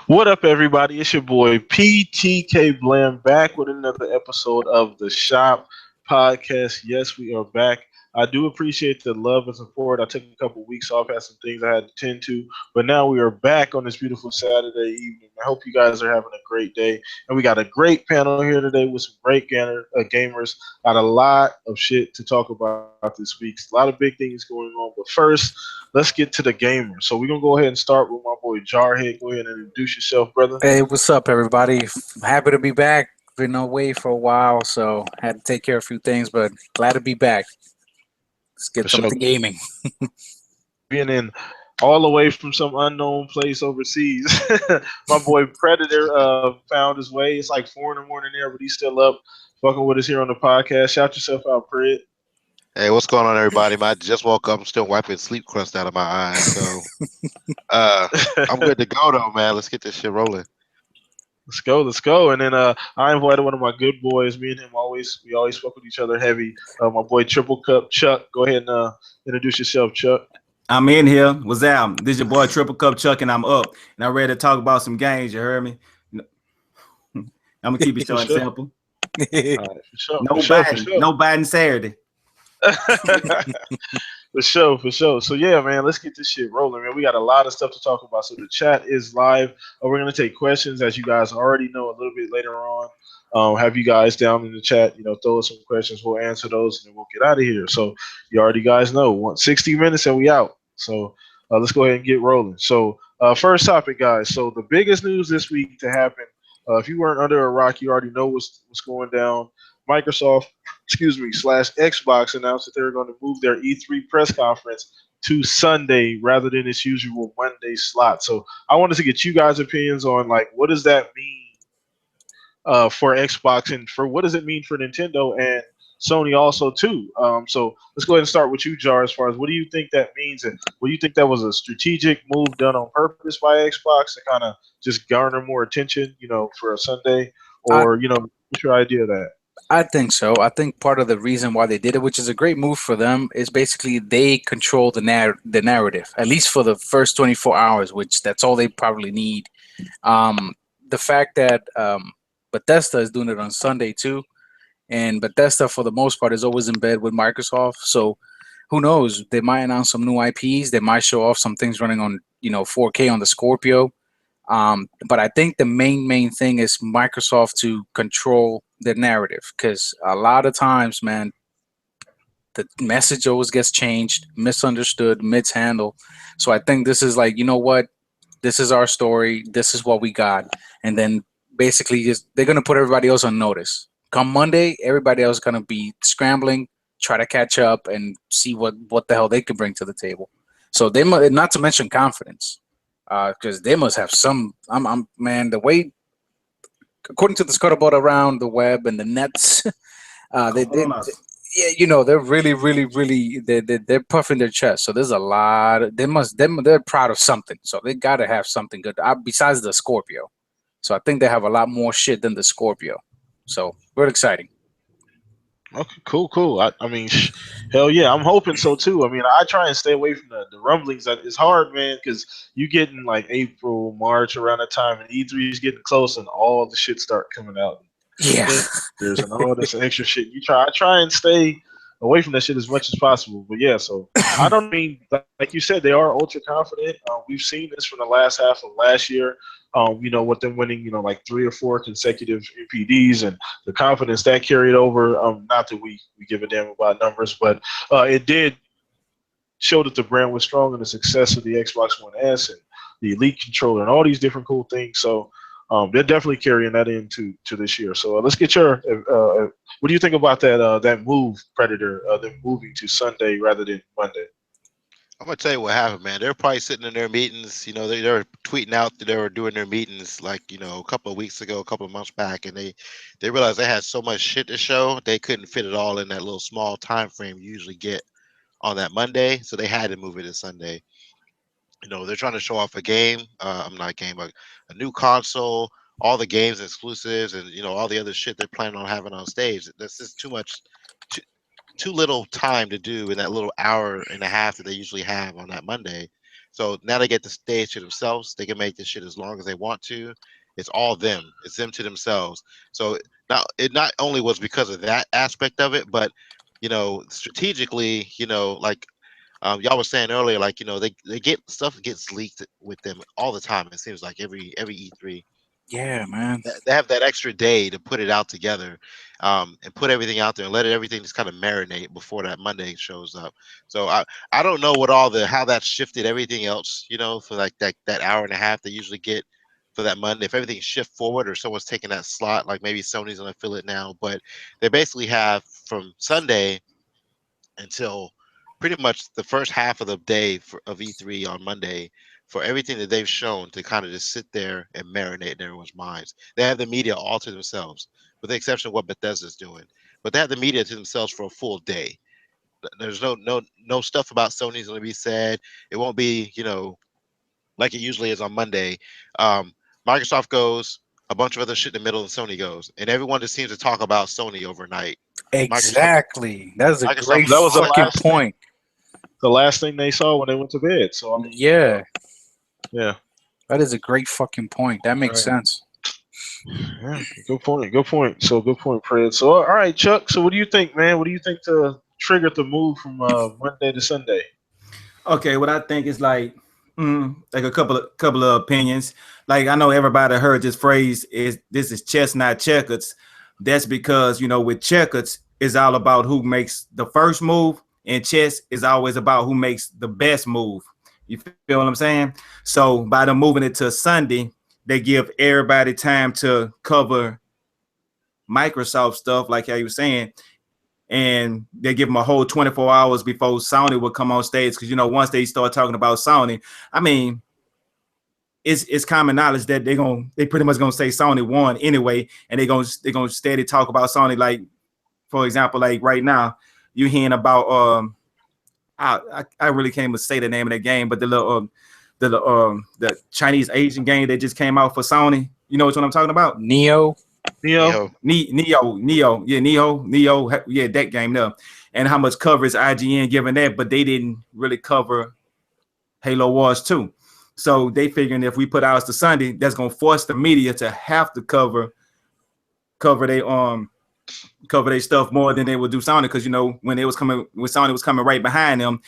What up, everybody? It's your boy PTK Blam back with another episode of the Shop Podcast. Yes, we are back. I do appreciate the love and support. I took a couple weeks off, had some things I had to tend to, but now we are back on this beautiful Saturday evening. I hope you guys are having a great day. And we got a great panel here today with some great gamers. Got a lot of shit to talk about this week. A lot of big things going on. But first, let's get to the gamer. So we're going to go ahead and start with my boy Jarhead. Go ahead and introduce yourself, brother. Hey, what's up, everybody? Happy to be back. Been away for a while, so had to take care of a few things, but glad to be back. Let's For get some sure. gaming. Being in all the way from some unknown place overseas. My boy Predator found his way. It's like 4 in the morning there, but he's still up fucking with us here on the podcast. Shout yourself out, Pred. Hey, what's going on, everybody? I just woke up. I'm still wiping sleep crust out of my eyes, so uh, I'm good to go though, man. Let's get this shit rolling. Let's go. And then I invited one of my good boys. Me and him we always fuck with each other heavy. My boy Triple Cup Chuck. Go ahead and introduce yourself, Chuck. I'm in here. What's up? This your boy Triple Cup Chuck, and I'm up. And I'm ready to talk about some games. You heard me? I'm gonna keep it For short and sure. simple. All right, for sure. No for sure, for biting. sure. No biting Saturday. For sure. So yeah, man, let's get this shit rolling, man. We got a lot of stuff to talk about. So the chat is live. We're gonna take questions, as you guys already know, a little bit later on. Have you guys down in the chat? Throw us some questions. We'll answer those, and then we'll get out of here. So you already guys know, 60 minutes and we out. So let's go ahead and get rolling. So first topic, guys. So the biggest news this week to happen. If you weren't under a rock, you already know what's going down. Microsoft, slash Xbox announced that they're going to move their E3 press conference to Sunday rather than its usual Monday slot. So I wanted to get you guys' opinions on like what does that mean for Xbox and for what does it mean for Nintendo and Sony also too. So let's go ahead and start with you, Jar. As far as what do you think that means, and what do you think that was a strategic move done on purpose by Xbox to kind of just garner more attention, for a Sunday, I or what's your idea of that? I think so. I think part of the reason why they did it, which is a great move for them, is basically they control the narrative at least for the first 24 hours, which that's all they probably need. The fact that Bethesda is doing it on Sunday too, and Bethesda for the most part is always in bed with Microsoft, so who knows? They might announce some new IPs. They might show off some things running on 4K on the Scorpio. But I think the main thing is Microsoft to control the narrative, because a lot of times, man, the message always gets changed, misunderstood, mishandled. So I think this is like, you know what? This is our story. This is what we got. And then basically just they're gonna put everybody else on notice. Come Monday, everybody else is gonna be scrambling, try to catch up and see what the hell they can bring to the table. So they must, not to mention confidence, because they must have some. I'm man, the way according to the scuttlebutt around the web and the nets, they Coronas. yeah, they're really they're puffing their chest. So there's a lot. They're proud of something. So they got to have something good besides the Scorpio. So I think they have a lot more shit than the Scorpio. So very exciting. Okay, cool. I mean, hell yeah, I'm hoping so too. I mean, I try and stay away from the rumblings. It's hard, man, because you get in like April, March around that time, and E3 is getting close, and all the shit start coming out. Yeah. There's and all this extra shit. I try and stay away from that shit as much as possible. But yeah, so I don't mean like you said, they are ultra confident. We've seen this from the last half of last year. With them winning, like 3 or 4 consecutive MPDs and the confidence that carried over. Not that we give a damn about numbers, but it did show that the brand was strong and the success of the Xbox One S and the Elite controller and all these different cool things. So they're definitely carrying that into to this year. So let's get your what do you think about that move, Predator? Them moving to Sunday rather than Monday. I'm gonna tell you what happened, man. They're probably sitting in their meetings. They were tweeting out that they were doing their meetings like a couple of weeks ago, a couple of months back, and they realized they had so much shit to show they couldn't fit it all in that little small time frame you usually get on that Monday, so they had to move it to Sunday. They're trying to show off a game. I'm not a game, but a new console, all the games exclusives, and all the other shit they're planning on having on stage. That's just too much, too, too little time to do in that little hour and a half that they usually have on that Monday. So now they get the stage to themselves. They can make this shit as long as they want to. It's all them. It's them to themselves. So now it not only was because of that aspect of it, but strategically, like y'all was saying earlier, like they get stuff gets leaked with them all the time. It seems like every E3 Yeah, man. they have that extra day to put it out together, and put everything out there and let everything just kind of marinate before that Monday shows up. So I don't know what how that shifted everything else, for like that hour and a half they usually get for that Monday. If everything shift forward or someone's taking that slot, like maybe Sony's gonna fill it now, but they basically have from Sunday until pretty much the first half of the day of E3 on Monday for everything that they've shown to kind of just sit there and marinate in everyone's minds. They have the media all to themselves, with the exception of what Bethesda's doing. But they have the media to themselves for a full day. There's no stuff about Sony's going to be said. It won't be like it usually is on Monday. Um, Microsoft goes, a bunch of other shit in the middle, and Sony goes, and everyone just seems to talk about Sony overnight. Microsoft Exactly. That's a Microsoft great That was the fucking last point. the last thing they saw when they went to bed. So I mean, Yeah, yeah, that is a great fucking point. That makes right. sense. Yeah, good point. Good point. So good point, Fred. So all right, Chuck. So what do you think, man? What do you think to triggered the move from Monday to Sunday? Okay, what I think is like a couple of opinions. Like I know everybody heard this phrase is this is chess not checkers. That's because with checkers it's all about who makes the first move, and chess is always about who makes the best move. You feel what I'm saying? So by them moving it to Sunday, they give everybody time to cover Microsoft stuff, like how you were saying, and they give them a whole 24 hours before Sony would come on stage. Because once they start talking about Sony, I mean, it's common knowledge that they pretty much gonna say Sony won anyway, and they're gonna steady talk about Sony. Like for example, like right now, you hearing about I really can't even say the name of that game, but the Chinese Asian game that just came out for Sony. You know what I'm talking about? Neo. Neo. Neo, yeah, that game there. And how much cover is IGN giving that, but they didn't really cover Halo Wars 2. So they figuring if we put ours to Sunday, that's gonna force the media to have to cover their stuff more than they would do Sony, because when Sony was coming right behind them,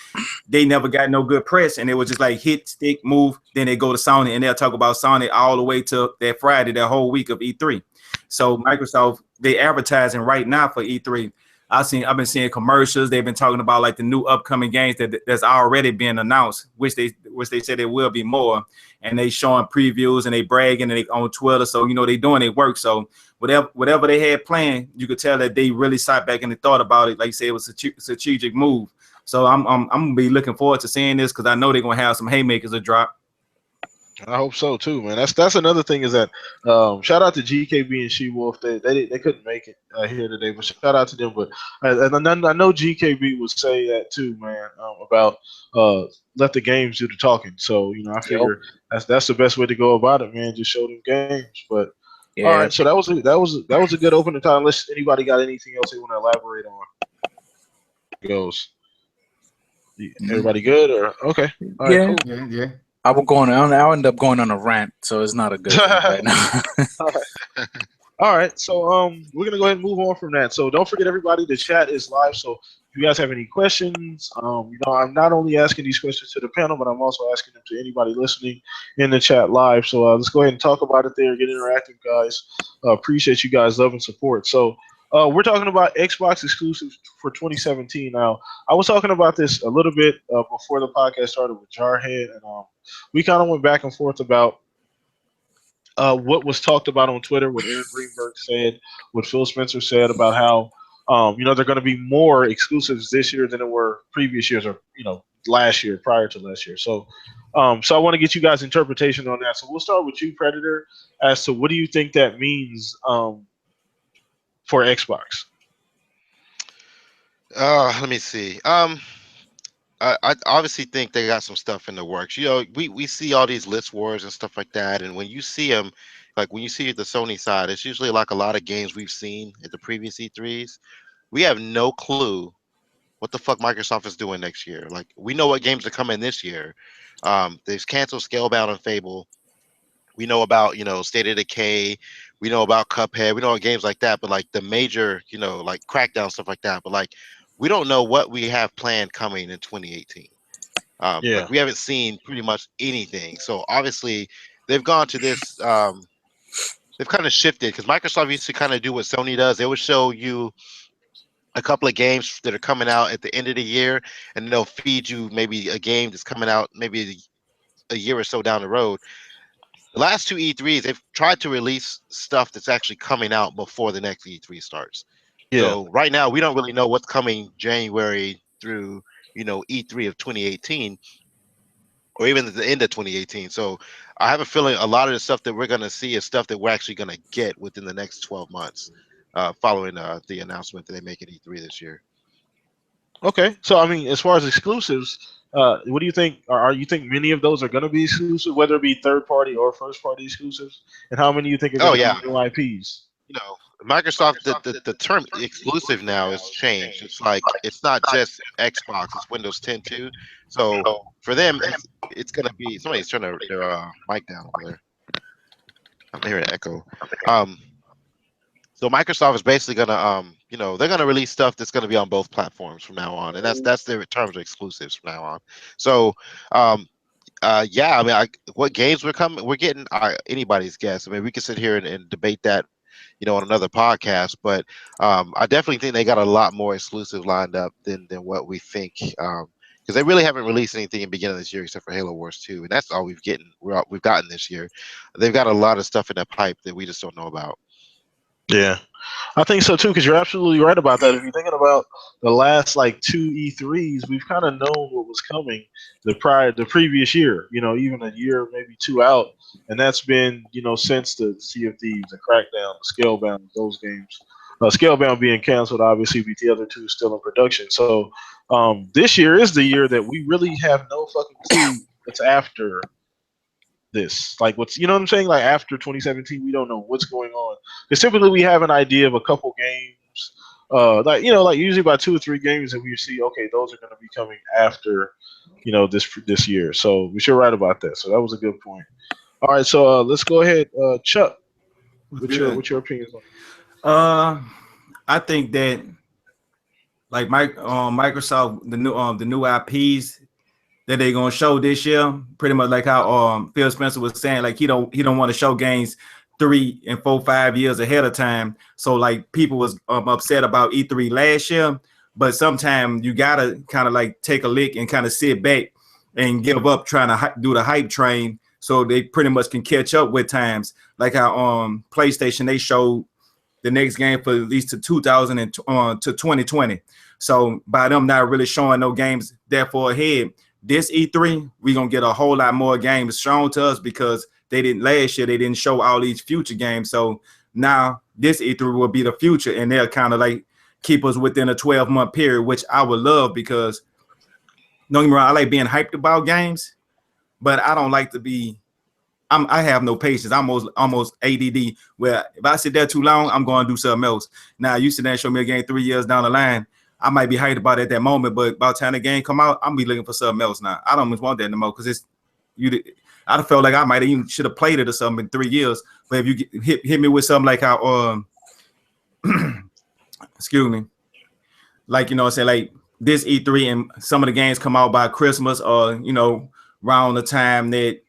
they never got no good press, and it was just like hit, stick, move, then they go to Sony and they'll talk about Sony all the way to that Friday, that whole week of E3. So Microsoft, they advertising right now for E3. I've been seeing commercials. They've been talking about like the new upcoming games that's already been announced, which they said there will be more, and they showing previews and they bragging and they on Twitter. So they doing their work. So whatever they had planned, you could tell that they really sat back and they thought about it. Like you said, it was a strategic move. So I'm gonna be looking forward to seeing this, because I know they're gonna have some haymakers to drop. I hope so too, man. That's another thing is that shout out to GKB and She Wolf. They couldn't make it here today, but shout out to them. But and I know GKB would say that too, man, about let the games do the talking. So I figure that's the best way to go about it, man. Just show them games. But all Yeah. right, so that was a good opening time. Unless anybody got anything else they want to elaborate on, goes. Everybody good or okay? All right, Yeah. cool. Yeah. I'll end up going on a rant, so it's not a good thing right now. All right, so we're gonna go ahead and move on from that. So don't forget, everybody, the chat is live. So if you guys have any questions, I'm not only asking these questions to the panel, but I'm also asking them to anybody listening in the chat live. So let's go ahead and talk about it there. Get interactive, guys. Appreciate you guys' love and support. So we're talking about Xbox exclusives for 2017. Now, I was talking about this a little bit before the podcast started with Jarhead, and we kind of went back and forth about what was talked about on Twitter, what Aaron Greenberg said, what Phil Spencer said about how they're going to be more exclusives this year than there were previous years, or last year, prior to last year. So so I want to get you guys' interpretation on that. So we'll start with you, Predator, as to what do you think that means for Xbox? Let me see. I obviously think they got some stuff in the works. We see all these list wars and stuff like that, and when you see them, like when you see the Sony side, it's usually like a lot of games we've seen at the previous E3s. We have no clue what the fuck Microsoft is doing next year. Like, we know what games are coming this year. They've canceled Scalebound and Fable. We know about, State of Decay. We know about Cuphead. We know about games like that, but like the major, like Crackdown, stuff like that. But like, we don't know what we have planned coming in 2018. Yeah. Like, we haven't seen pretty much anything. So obviously they've gone to this, they've kind of shifted, because Microsoft used to kind of do what Sony does. They would show you a couple of games that are coming out at the end of the year, and they'll feed you maybe a game that's coming out maybe a year or so down the road. The last two E3s, they've tried to release stuff that's actually coming out before the next E3 starts. Yeah. So right now, we don't really know what's coming January through, E3 of 2018, or even at the end of 2018. So I have a feeling a lot of the stuff that we're going to see is stuff that we're actually going to get within the next 12 months, following the announcement that they make at E3 this year. Okay. So I mean, as far as exclusives, what do you think? Are you think many of those are going to be exclusive, whether it be third party or first party exclusives? And how many you think are going to be new IPs? Microsoft, the term exclusive now has changed. It's like, it's not just Xbox, it's Windows 10 too. So for them, it's going to be, somebody's turning their mic down over there. I'm hearing an echo. So Microsoft is basically gonna, they're gonna release stuff that's gonna be on both platforms from now on, and that's their terms of exclusives from now on. So, yeah, I mean, what games we're getting, anybody's guess. I mean, we can sit here and debate that, on another podcast, but I definitely think they got a lot more exclusive lined up than what we think, because they really haven't released anything in the beginning of this year except for Halo Wars 2, and that's all we've gotten this year. They've got a lot of stuff in the pipe that we just don't know about. Yeah, I think so too, because you're absolutely right about that. If you're thinking about the last like two E3s, we've kind of known what was coming the previous year, even a year, maybe two out. And that's been, since the Sea of Thieves, the Crackdown, the Scalebound, those games. Scalebound being canceled, obviously, but the other two still in production. So this year is the year that we really have no fucking clue what's after this. Like, what's, what I'm saying? Like, after 2017, we don't know what's going on. Because typically we have an idea of a couple games, like usually about 2 or 3 games that we see. Okay, those are going to be coming after, this year. So you're right about that. So that was a good point. All right, so let's go ahead, Chuck. What's your opinions on? I think that like Microsoft, the new IPs that they're gonna show this year, pretty much like how Phil Spencer was saying, like he don't want to show games 3 and 4, 5 years ahead of time. So like people was upset about E3 last year, but sometimes you gotta kind of like take a lick and kind of sit back and give up trying to do the hype train, so they pretty much can catch up with times. Like how PlayStation, they showed the next game for at least to 2020. So by them not really showing no games that far ahead, this E3, we're going to get a whole lot more games shown to us, because they didn't show all these future games. So now this E3 will be the future, and they'll kind of like keep us within a 12-month period, which I would love, because don't get me wrong, I like being hyped about games, but I don't like to be, I have no patience. I'm almost ADD, where if I sit there too long, I'm going to do something else. Now, you sit there and show me a game 3 years down the line, I might be hyped about it at that moment, but by the time the game come out, I'm be looking for something else now. I don't want that anymore, because I felt like I might even should have played it or something in 3 years. But if you hit me with something like how, excuse me, like, what I'm saying, like this E3 and some of the games come out by Christmas, or around the time that,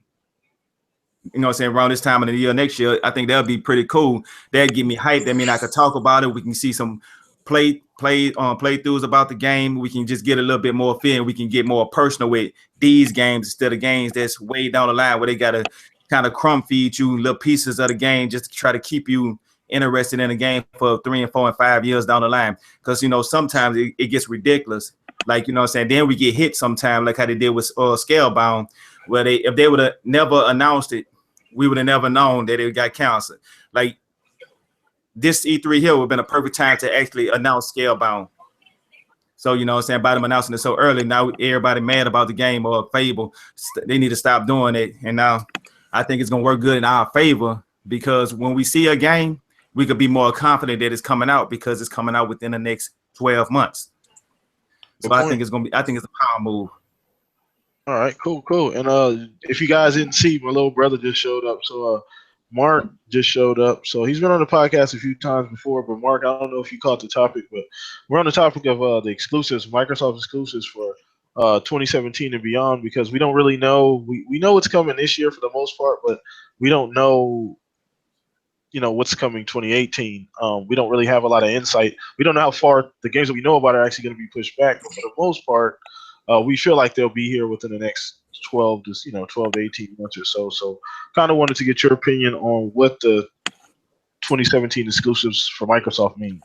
what I'm saying, around this time of the year next year, I think that'll be pretty cool. That'd get me hyped. That mean I could talk about it. We can see some playthroughs about the game. We can just get a little bit more feel. We can get more personal with these games instead of games that's way down the line where they gotta kind of crumb feed you little pieces of the game just to try to keep you interested in a game for 3 and 4 and 5 years down the line. Because sometimes it gets ridiculous. Like, what I'm saying, then we get hit sometime, like how they did with Scalebound, where if they would have never announced it, we would have never known that it got canceled. Like, this E3 here would have been a perfect time to actually announce Scalebound. So, what I'm saying, by them announcing it so early, now everybody mad about the game or Fable. They need to stop doing it. And now I think it's going to work good in our favor, because when we see a game, we could be more confident that it's coming out, because it's coming out within the next 12 months. So I think it's a power move. All right, cool. And if you guys didn't see, my little brother just showed up. So Mark just showed up. So he's been on the podcast a few times before. But Mark, I don't know if you caught the topic, but we're on the topic of the exclusives, Microsoft exclusives for 2017 and beyond, because we don't really know. We know what's coming this year for the most part, but we don't know. What's coming 2018. We don't really have a lot of insight. We don't know how far the games that we know about are actually going to be pushed back. But for the most part, we feel like they'll be here within the next 12 to 18 months or so. So kind of wanted to get your opinion on what the 2017 exclusives for Microsoft mean.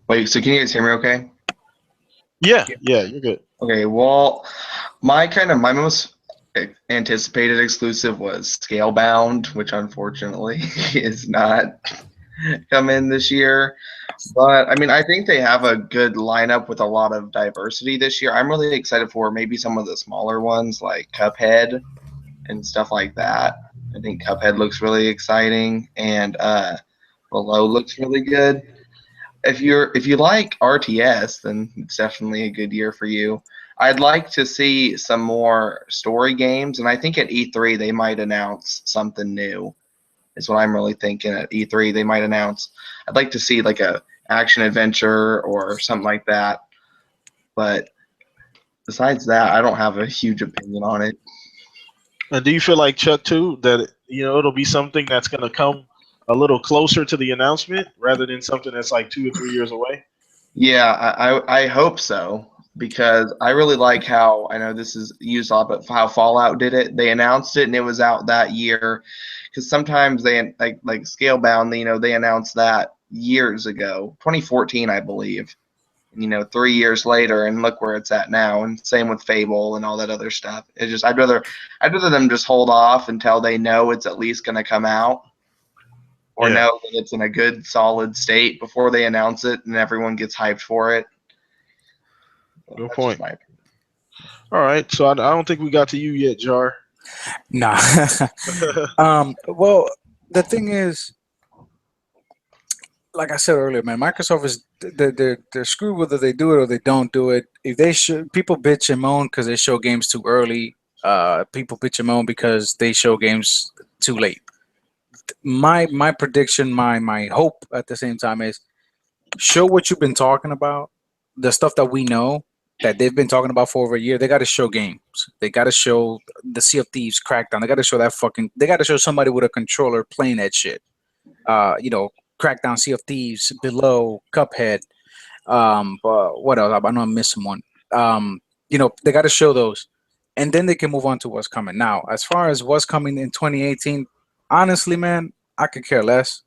Wait, so can you guys hear me okay? Yeah, you're good. Okay, well, my most anticipated exclusive was Scalebound, which unfortunately is not coming this year. But I mean, I think they have a good lineup with a lot of diversity this year. I'm really excited for maybe some of the smaller ones like Cuphead and stuff like that. I think Cuphead looks really exciting, and Below looks really good. If you like RTS, then it's definitely a good year for you. I'd like to see some more story games, and I think at E3 they might announce something new. Is what I'm really thinking. At E3 they might announce. I'd like to see like a action adventure or something like that. But besides that, I don't have a huge opinion on it. And do you feel like, Chuck, too, that it'll be something that's going to come a little closer to the announcement rather than something that's like 2 or 3 years away? Yeah, I hope so, because I really like how, I know this is used a lot, but how Fallout did it. They announced it and it was out that year. Because sometimes they like Scalebound, they announced that years ago, 2014, I believe. 3 years later, and look where it's at now. And same with Fable and all that other stuff. It's just I'd rather them just hold off until they know it's at least going to come out, or know that it's in a good solid state before they announce it and everyone gets hyped for it. Well, good point. All right, so I don't think we got to you yet, Jar. Nah. Well, the thing is, like I said earlier, man, Microsoft is they're screwed whether they do it or they don't do it. If they should, people bitch and moan because they show games too early. People bitch and moan because they show games too late. My prediction, my hope at the same time is show what you've been talking about, the stuff that we know that they've been talking about for over a year. They got to show games. They got to show the Sea of Thieves Crackdown. They got to show they got to show somebody with a controller playing that shit. Crackdown, Sea of Thieves, Below, Cuphead. What else? I know I'm missing one. They got to show those, and then they can move on to what's coming. Now, as far as what's coming in 2018, honestly, man, I could care less,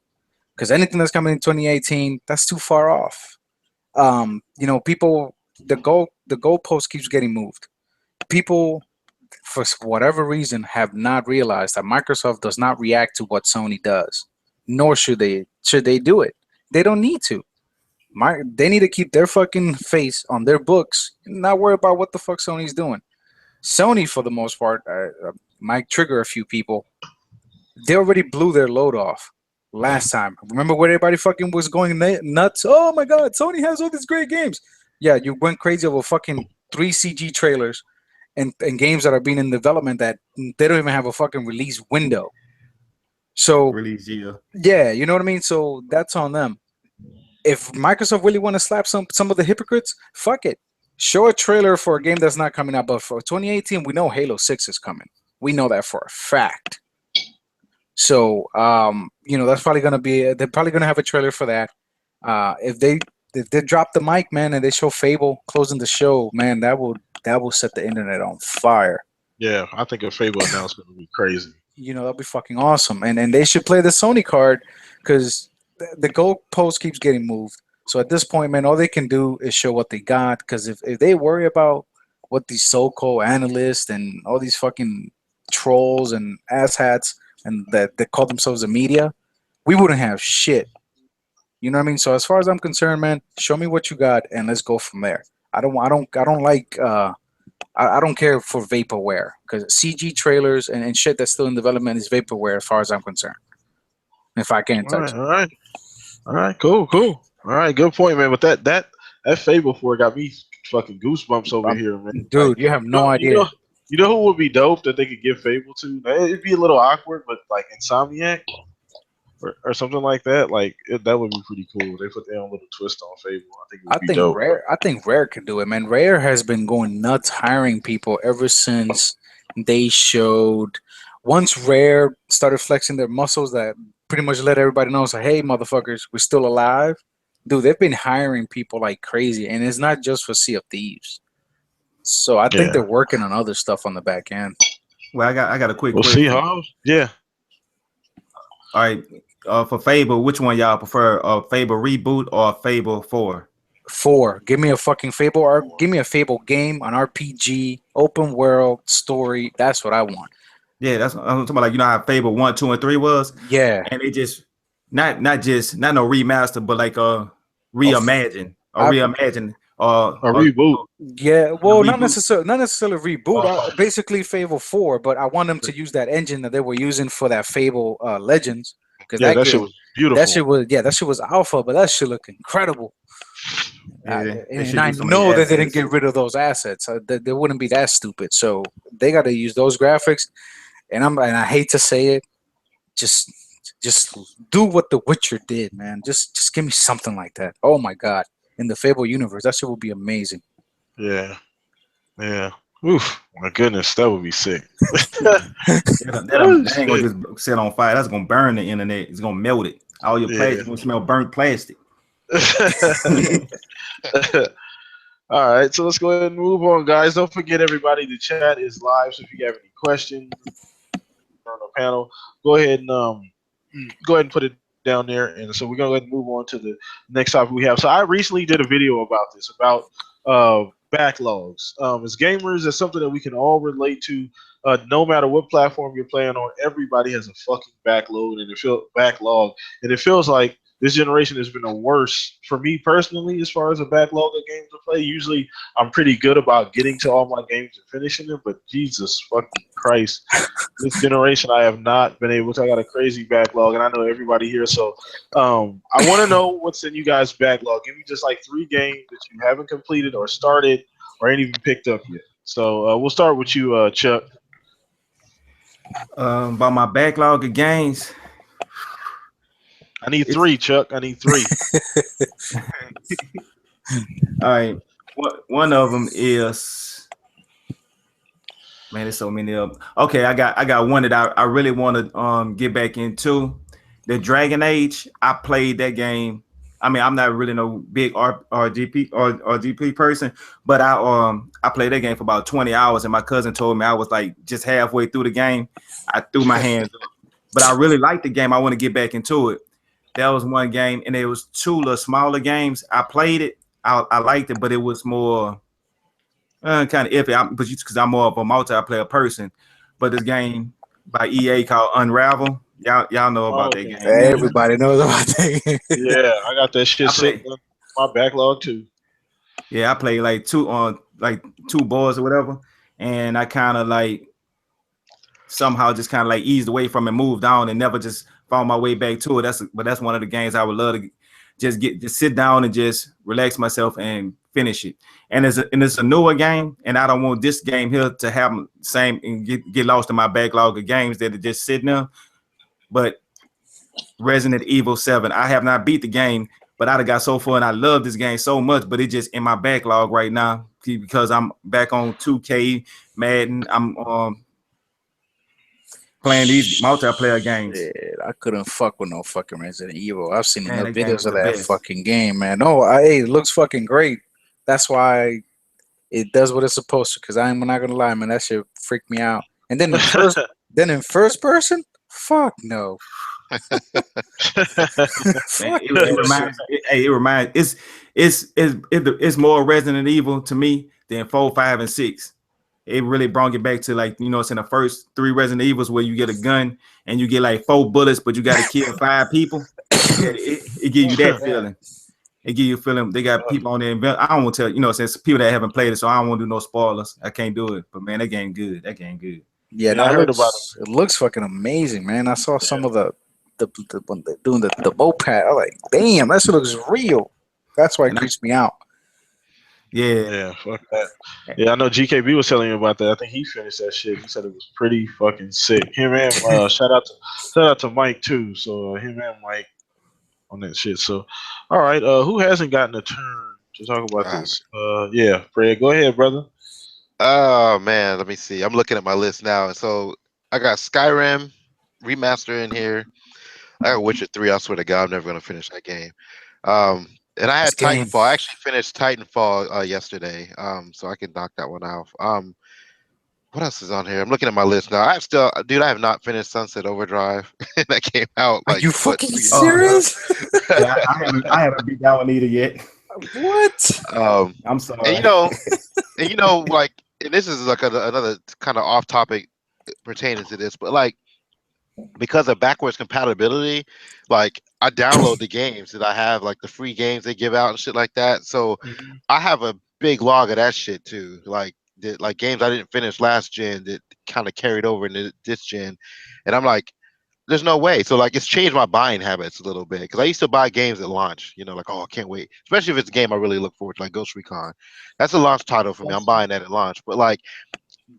because anything that's coming in 2018, that's too far off. People, the goalpost keeps getting moved. People, for whatever reason, have not realized that Microsoft does not react to what Sony does, nor should they. Should they do it? They don't need to. They need to keep their fucking face on their books and not worry about what the fuck Sony's doing. Sony, for the most part, might trigger a few people. They already blew their load off last time. Remember where everybody fucking was going nuts? Oh my God, Sony has all these great games. Yeah, you went crazy over fucking 3 CG trailers and games that are being in development that they don't even have a fucking release window. So yeah, you know what I mean? So that's on them. If Microsoft really want to slap some of the hypocrites, fuck it. Show a trailer for a game that's not coming out. But for 2018, we know Halo 6 is coming. We know that for a fact. So that's probably gonna be. They're probably gonna have a trailer for that. If they drop the mic, man, and they show Fable closing the show, man, that will set the internet on fire. Yeah, I think a Fable announcement would be crazy. That'll be fucking awesome. And they should play the Sony card, because the goalpost keeps getting moved. So at this point, man, all they can do is show what they got. Because if they worry about what these so-called analysts and all these fucking trolls and asshats and that call themselves the media, we wouldn't have shit. You know what I mean? So as far as I'm concerned, man, show me what you got and let's go from there. I don't care for vaporware, because CG trailers and shit that's still in development is vaporware as far as I'm concerned. If I can't touch it. All right, cool. All right, good point, man. But that that Fable 4 got me fucking goosebumps over here, man. Dude, Like, you have no idea. You know who would be dope that they could give Fable to? It'd be a little awkward, but like Insomniac or something like that. Like that would be pretty cool. They put their own little twist on Fable. I think it would be dope. I think Rare can do it, man. Rare has been going nuts hiring people ever since they showed. Once Rare started flexing their muscles, that pretty much let everybody know, so hey, motherfuckers, we're still alive. Dude, they've been hiring people like crazy, and it's not just for Sea of Thieves. So I think they're working on other stuff on the back end. Well, I got a quick We'll question. see, huh? Yeah. All right. For Fable, which one y'all prefer? Fable reboot or Fable 4? 4. Give me a fucking Fable, or give me a Fable game, an RPG, open world story. That's what I want. Yeah, that's I'm talking about. Like, you know how Fable 1, 2, and 3 was. Yeah, and it just not no remaster, but like reimagine or reimagine a reboot. Yeah, well, not necessarily reboot. Basically, Fable 4, but I want them to use that engine that they were using for that Fable Legends, because that shit was beautiful. That shit was alpha, but that shit looked incredible. Yeah, and I know that they didn't get rid of those assets. They wouldn't be that stupid. So they got to use those graphics. And I hate to say it, just do what The Witcher did, man. Just give me something like that. Oh my god, in the Fable universe, that shit would be amazing. Yeah. Oof, my goodness, that would be sick. that ain't gonna just set on fire. That's gonna burn the internet. It's gonna melt it. All your plastic gonna smell burnt plastic. All right, so let's go ahead and move on, guys. Don't forget, everybody, the chat is live. So if you have any questions on the panel, go ahead and put it down there. And so we're gonna go ahead and move on to the next topic we have. So I recently did a video about this, about backlogs. As gamers, that's something that we can all relate to. No matter what platform you're playing on, everybody has a fucking backlog, and it feels like this generation has been a worse for me personally as far as a backlog of games to play. Usually, I'm pretty good about getting to all my games and finishing them, but Jesus fucking Christ, this generation I have not been able to. I got a crazy backlog, and I know everybody here. So, I want to know what's in you guys' backlog. Give me just like 3 games that you haven't completed or started or ain't even picked up yet. So we'll start with you, Chuck. About my backlog of games. I need 3, Chuck. I need 3. All right. One of them is, man, there's so many of them. Okay, I got one that I really want to get back into. The Dragon Age. I played that game. I mean, I'm not really no big RGP person, but I played that game for about 20 hours, and my cousin told me I was like just halfway through the game. I threw my hands up. But I really liked the game. I want to get back into it. That was one game, and there was 2 little smaller games. I played it. I liked it, but it was more kind of iffy. Because I'm more of a multiplayer person. But this game by EA called Unravel. Y'all know about that game. Everybody knows about that game. Yeah, I got that shit sitting on my backlog too. Yeah, I played like 2 boards or whatever, and I kind of like somehow just kind of like eased away from it, moved on, and never just found my way back to it. That's one of the games I would love to just sit down and just relax myself and finish it. And it's a newer game, and I don't want this game here to have the same and get lost in my backlog of games that are just sitting there. But Resident Evil 7, I have not beat the game, but I got so far, and I love this game so much, but it's just in my backlog right now because I'm back on 2K, Madden. I'm playing these multiplayer games. Shit, I couldn't fuck with no fucking Resident Evil. I've seen enough videos of that fucking game, man. No, it looks fucking great. That's why it does what it's supposed to. Because I'm not gonna lie, man, that shit freaked me out. And then in first person, fuck no. It reminds. It's more Resident Evil to me than 4, 5, and 6. It really brought it back to, like, you know, it's in the first 3 Resident Evils where you get a gun and you get like 4 bullets, but you got to kill 5 people. It gives you that feeling. It gives you a feeling they got people on there. I don't want to tell you know, since people that haven't played it, so I don't want to do no spoilers. I can't do it. But man, that game good. Yeah, I heard about it. It looks fucking amazing, man. I saw some of the when they're doing the moped. I'm like, damn, that shit looks real. That's why it creeps me out. Yeah, fuck that. Yeah, I know GKB was telling you about that. I think he finished that shit. He said it was pretty fucking sick. Him and shout out to Mike too. So him and Mike on that shit. So, all right, who hasn't gotten a turn to talk about this? Yeah, Fred, go ahead, brother. Oh man, let me see. I'm looking at my list now. So I got Skyrim remaster in here. I got Witcher 3. I swear to God, I'm never gonna finish that game. And I had This game. Titanfall. I actually finished Titanfall yesterday. So I can knock that one off. What else is on here? I'm looking at my list now. I have not finished Sunset Overdrive. That came out Are like you what, fucking 3 years ago? serious? Yeah, I haven't beat that one either yet. What? I'm sorry. And like, and this is like another kind of off topic pertaining to this, but like, because of backwards compatibility, like I download the games that I have, like the free games they give out and shit like that. So I have a big log of that shit too. Like games I didn't finish last gen that kind of carried over into this gen, and I'm like, there's no way. So like, it's changed my buying habits a little bit, because I used to buy games at launch. Like, oh, I can't wait, especially if it's a game I really look forward to, like Ghost Recon. That's a launch title for me. I'm buying that at launch. But like,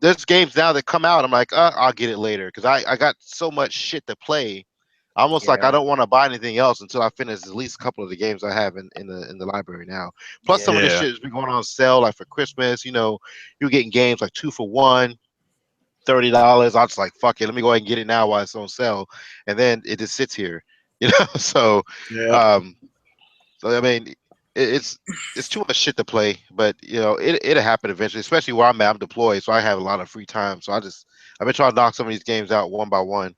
there's games now that come out, I'm like, I'll get it later, because I got so much shit to play. Almost like I don't want to buy anything else until I finish at least a couple of the games I have in the library now. Plus, some of this shit has been going on sale, like for Christmas. You're getting games like 2 for $1, $30. I was like, fuck it, let me go ahead and get it now while it's on sale, and then it just sits here. So Yeah. So I mean, it's too much shit to play, but it'll happen eventually. Especially where I'm at, I'm deployed, so I have a lot of free time. So I've been trying to knock some of these games out one by one.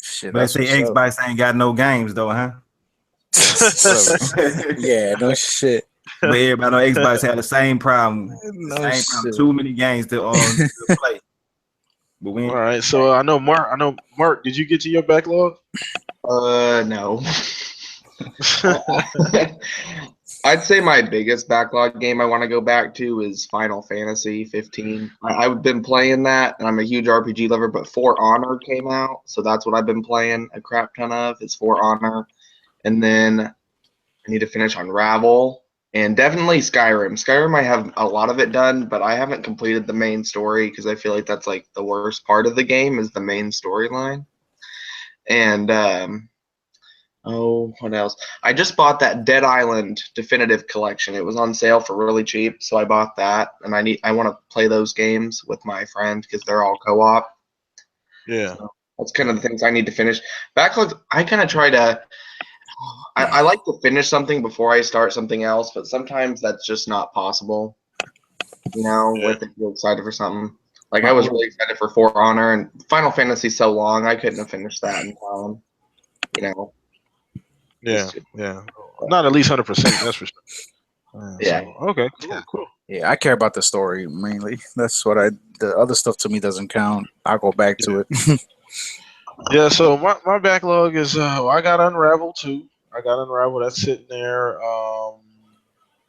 Shit, But they that's say what's Xbox ain't got no games though, huh? up. Yeah, no shit. But everybody on Xbox had the same problem. No The same shit. problem. Too many games to play. But we All right, so I know Mark. Did you get to your backlog? No. I'd say my biggest backlog game I want to go back to is Final Fantasy 15. I've been playing that, and I'm a huge RPG lover, but For Honor came out, so that's what I've been playing a crap ton of, is For Honor. And then I need to finish Unravel, and definitely Skyrim. Skyrim, I have a lot of it done, but I haven't completed the main story, because I feel like that's like the worst part of the game is the main storyline. And what else? I just bought that Dead Island Definitive Collection. It was on sale for really cheap, so I bought that. And I want to play those games with my friend because they're all co-op. Yeah. So that's kind of the things I need to finish. Backlogs, I kind of try to. I like to finish something before I start something else, but sometimes that's just not possible. With if you're excited for something. Like I was really excited for For Honor, and Final Fantasy's so long, I couldn't have finished that in time. Yeah. Not at least 100%. That's for sure. Yeah. So, okay. Cool. Yeah, I care about the story mainly. That's what the other stuff to me doesn't count. I'll go back to it. Yeah, so my backlog is I got Unravel too. I got Unravel, that's sitting there.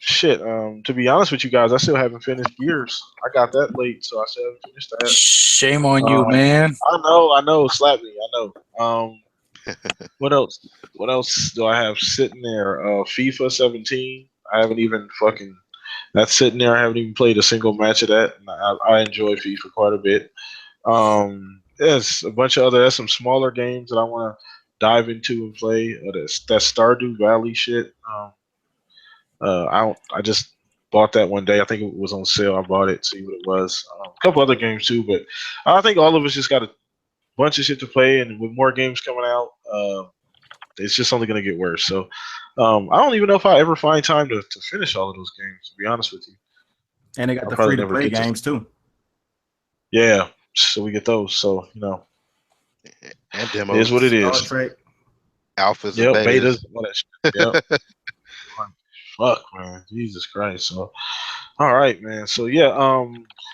To be honest with you guys, I still haven't finished Gears. I got that late, so I still haven't finished that. Shame on you, man. I know, slap me, I know. What else do I have sitting there? FIFA 17. I haven't even that's sitting there. I haven't even played a single match of that. And I enjoy FIFA quite a bit. There's a bunch of there's some smaller games that I want to dive into and play. That Stardew Valley shit. I just bought that one day. I think it was on sale. I bought it, see what it was. A couple other games too, but I think all of us just got a bunch of shit to play, and with more games coming out, it's just only going to get worse. So I don't even know if I ever find time to finish all of those games, to be honest with you. And they got the free to play games too. Yeah, so we get those. So and demos. It is what it is. Star Trek. Alphas, yep, and betas, all that shit. Yep. Fuck, man, Jesus Christ. So, all right, man. So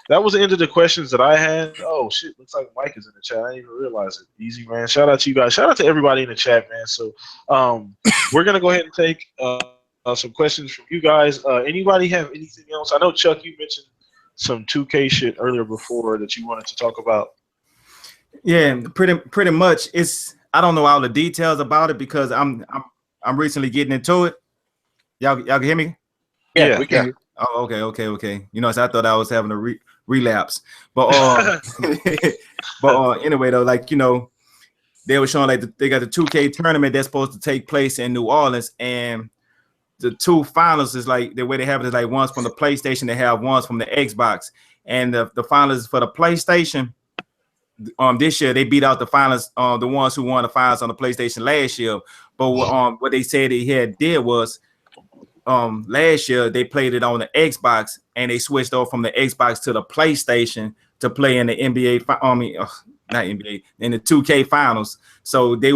that was the end of the questions that I had. Oh shit, looks like Mike is in the chat. I didn't even realize it. Easy, man. Shout out to you guys. Shout out to everybody in the chat, man. So we're gonna go ahead and take some questions from you guys. Anybody have anything else? I know Chuck, you mentioned some 2K shit earlier before that you wanted to talk about. Yeah, pretty much. I don't know all the details about it because I'm recently getting into it. Y'all can hear me? Yeah, we can. Oh, okay. You know, so I thought I was having a relapse, but anyway though, like, you know, they were showing like they got the 2K tournament that's supposed to take place in New Orleans, and the two finals is like the way they have it is like one's from the PlayStation, they have one's from the Xbox, and the finals for the PlayStation. This year they beat out the finals, the ones who won the finals on the PlayStation last year. But what they said they had did was last year they played it on the Xbox and they switched over from the Xbox to the PlayStation to play in the NBA. Not NBA, in the 2K finals. So they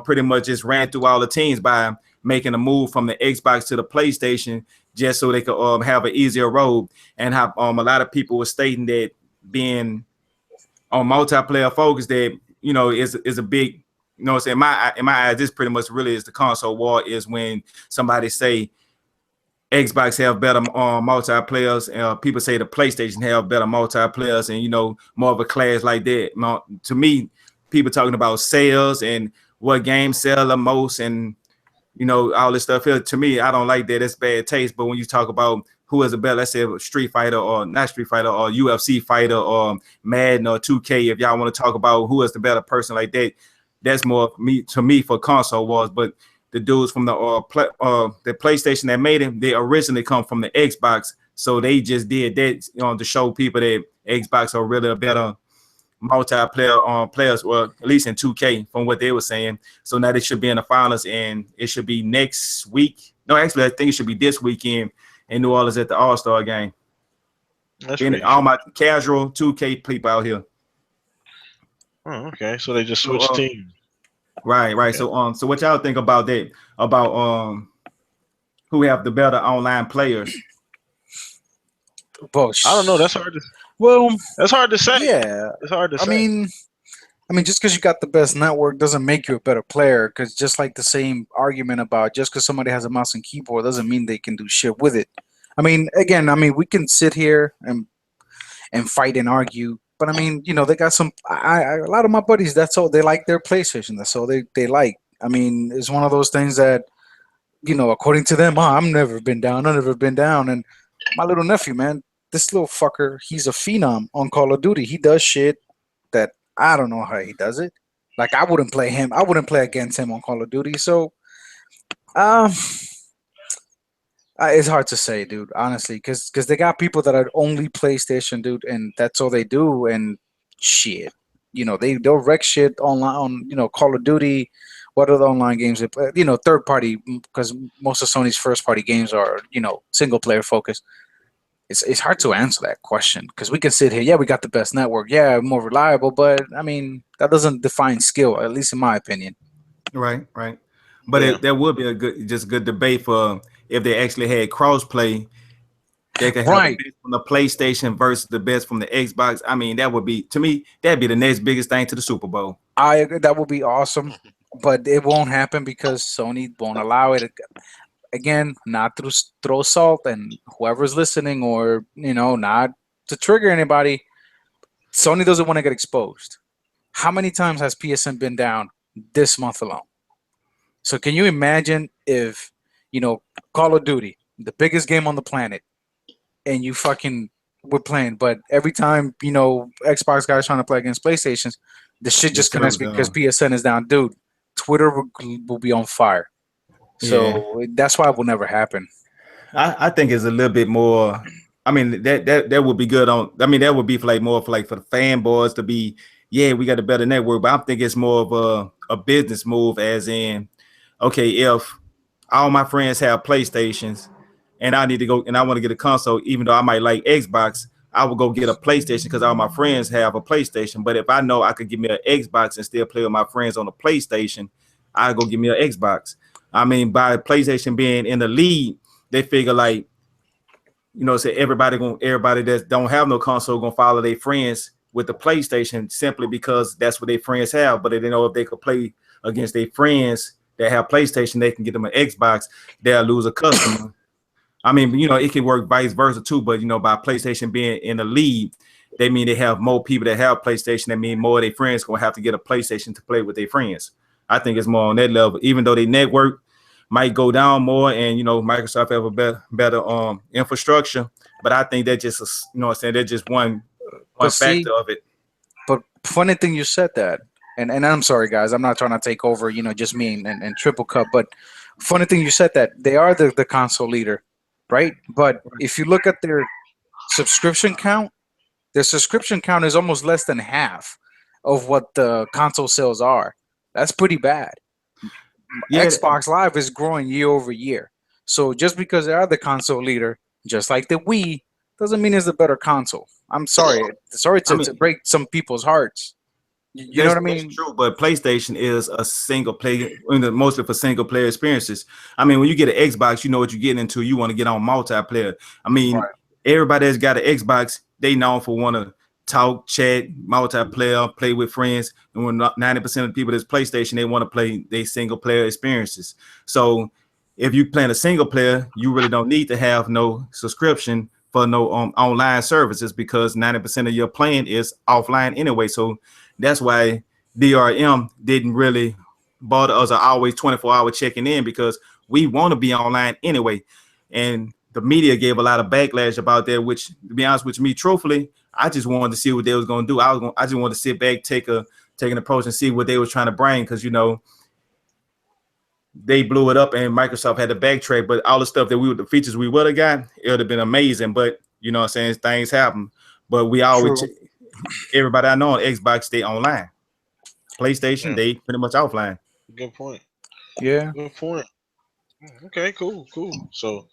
pretty much just ran through all the teams by making a move from the Xbox to the PlayStation just so they could have an easier road. And have a lot of people were stating that being on multiplayer focus that, you know, is a big, you know, in my eyes, this pretty much really is the console war, is when somebody say Xbox have better multiplayers, and people say the PlayStation have better multiplayers, and, you know, more of a class like that. To me, people talking about sales and what games sell the most, and, you know, all this stuff here. To me, I don't like that. It's bad taste. But when you talk about who is a better, let's say Street Fighter or not Street Fighter or UFC fighter or Madden or 2K, if y'all want to talk about who is the better person like that, that's more to me for console wars. But the dudes from the PlayStation that made him, they originally come from the Xbox, so they just did that, you know, to show people that Xbox are really a better multiplayer players, or at least in 2K from what they were saying. So now they should be in the finals, and it should be next week. No, actually, I think it should be this weekend in New Orleans at the All-Star game. All my casual 2K people out here. Oh, okay. So they just switched teams. Right. Okay. So what y'all think about that? About who have the better online players? Well, I don't know. That's hard to. Well, that's hard to say. Yeah, it's hard to say. I mean, just because you got the best network doesn't make you a better player. Because just like the same argument about just because somebody has a mouse and keyboard doesn't mean they can do shit with it. I mean, again, we can sit here and fight and argue, but I mean, you know, they got some. A lot of my buddies, that's all they like, their PlayStation. That's all they like. I mean, it's one of those things that, you know, according to them, I've never been down. And my little nephew, man, this little fucker, he's a phenom on Call of Duty. He does shit that I don't know how he does it. Like, I wouldn't play him. I wouldn't play against him on Call of Duty. So, it's hard to say, dude, honestly, because they got people that are only PlayStation, dude, and that's all they do. And shit, you know, they'll wreck shit online on, you know, Call of Duty. What are the online games they play? You know, third party, because most of Sony's first party games are, you know, single player focused. It's hard to answer that question, because we can sit here, yeah, we got the best network, yeah, more reliable, but I mean, that doesn't define skill, at least in my opinion. Right. But there would be a good debate for if they actually had crossplay. They could have the best from the PlayStation versus the best from the Xbox. I mean, that would be, to me, that'd be the next biggest thing to the Super Bowl. I agree, that would be awesome, but it won't happen because Sony won't allow it. Again, not to throw salt, and whoever's listening, or, you know, not to trigger anybody, Sony doesn't want to get exposed. How many times has PSN been down this month alone? So can you imagine if, you know, Call of Duty, the biggest game on the planet, and you fucking were playing, but every time, you know, Xbox guys trying to play against PlayStations, the shit just connects because PSN is down. Dude, Twitter will be on fire. So that's why it will never happen. I think it's a little bit more. I mean, that would be good on. I mean, that would be for the fanboys to be, yeah, we got a better network. But I think it's more of a business move, as in, okay, if all my friends have PlayStations and I need to go and I want to get a console, even though I might like Xbox, I will go get a PlayStation because all my friends have a PlayStation. But if I know I could give me an Xbox and still play with my friends on the PlayStation, I go give me an Xbox. I mean, by PlayStation being in the lead, they figure like, you know, say everybody that don't have no console gonna follow their friends with the PlayStation simply because that's what their friends have. But if they know if they could play against their friends that have PlayStation, they can get them an Xbox, they'll lose a customer. I mean, you know, it can work vice versa too, but, you know, by PlayStation being in the lead, they mean they have more people that have PlayStation. That mean more of their friends gonna have to get a PlayStation to play with their friends. I think it's more on that level, even though they network. might go down more, and Microsoft have a better infrastructure. But I think that just what I'm saying, that's just one factor of it. But funny thing you said that, and I'm sorry guys, I'm not trying to take over, just me and Triple Cup, but funny thing you said that they are the console leader, right? But if you look at their subscription count is almost less than half of what the console sales are. That's pretty bad. Yeah. Xbox Live is growing year over year. So just because they are the console leader, just like the Wii, doesn't mean it's a better console. I'm sorry. To break some people's hearts. You know what I mean? That's true, but PlayStation is a single player, mostly for single player experiences. I mean, when you get an Xbox, you know what you're getting into. You want to get on multiplayer. I mean, everybody that's got an Xbox, they known for want to talk, chat, multiplayer, play with friends. And when 90% of the people that's PlayStation, they want to play their single player experiences. So if you playing a single player, you really don't need to have no subscription for no online services, because 90% of your playing is offline anyway. So that's why DRM didn't really bother us or always 24-hour checking in, because we want to be online anyway. And the media gave a lot of backlash about that, which, to be honest with me, truthfully, I just wanted to see what they was going to do. I just wanted to sit back, take an approach and see what they was trying to bring, because, they blew it up and Microsoft had to backtrack. But all the stuff the features we would have got, it would have been amazing. But, you know what I'm saying, things happen. But we always, everybody I know on Xbox, they online. PlayStation, they pretty much offline. Good point. Yeah. Good point. Okay, cool. So,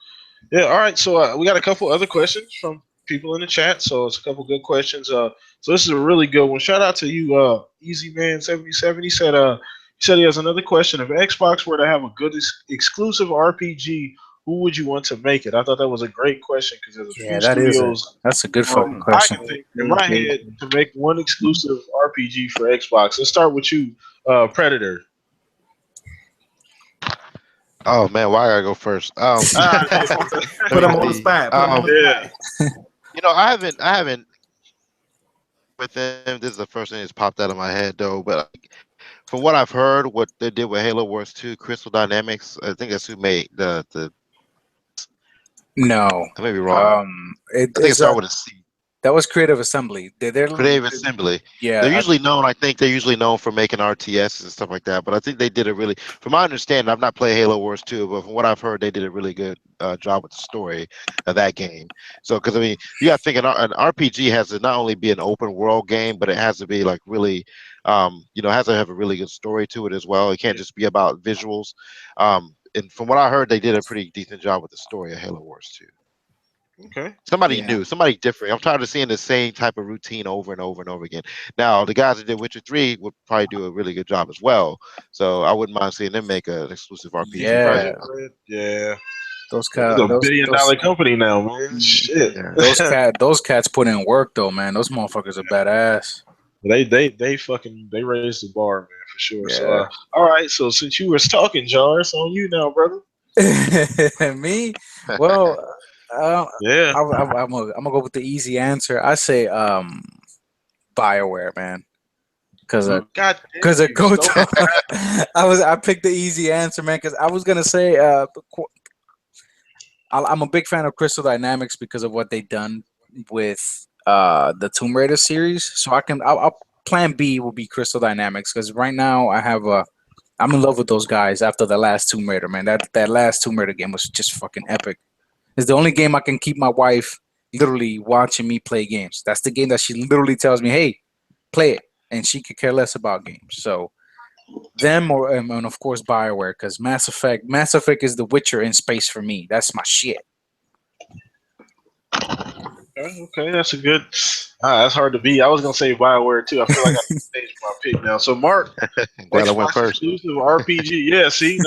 yeah, all right. So we got a couple other questions from people in the chat. So it's a couple good questions. So this is a really good one. Shout out to you, Easy Man 77. He said he has another question. If Xbox were to have a good exclusive RPG, who would you want to make it? I thought that was a great question, because there's a few studios. That's a good fucking question. I can think in my head to make one exclusive RPG for Xbox. Let's start with you, Predator. Oh man, why I gotta go first? Put him on the spot. I haven't with them. This is the first thing that's popped out of my head though. But from what I've heard, what they did with Halo Wars 2, Crystal Dynamics, I think that's who made the. No, I may be wrong. I think it started with a C. That was Creative Assembly. They're Creative Assembly. Yeah, they're usually known. I think they're usually known for making RTS and stuff like that. But I think they did a really, from my understanding, I've not played Halo Wars 2, but from what I've heard, they did a really good job with the story of that game. So, because I mean, you got to think an RPG has to not only be an open world game, but it has to be like really, has to have a really good story to it as well. It can't just be about visuals. And from what I heard, they did a pretty decent job with the story of Halo Wars 2. Okay. Somebody new, somebody different. I'm tired of seeing the same type of routine over and over and over again. Now, the guys that did Witcher 3 would probably do a really good job as well. So I wouldn't mind seeing them make an exclusive RPG. Yeah. Those cats, a billion-dollar company now, man. Shit. Yeah. Those cats put in work though, man. Those motherfuckers are badass. They raised the bar, man, for sure. Yeah. So all right. So since you were talking, Jar, it's on you now, brother. Me? Well. Yeah, I'm gonna go with the easy answer. I say BioWare, man, because I picked the easy answer, man, because I was gonna say I'm a big fan of Crystal Dynamics because of what they've done with the Tomb Raider series. So I'll plan B will be Crystal Dynamics, because right now I'm in love with those guys after the last Tomb Raider, man. That last Tomb Raider game was just fucking epic. It's the only game I can keep my wife literally watching me play games. That's the game that she literally tells me, hey, play it. And she could care less about games. So them and of course BioWare, because Mass Effect is The Witcher in space for me. That's my shit. Okay, that's a good. That's hard to beat. I was gonna say BioWare too. I feel like I can change my pick now. So Mark, glad I went first. Exclusive RPG, yeah. See,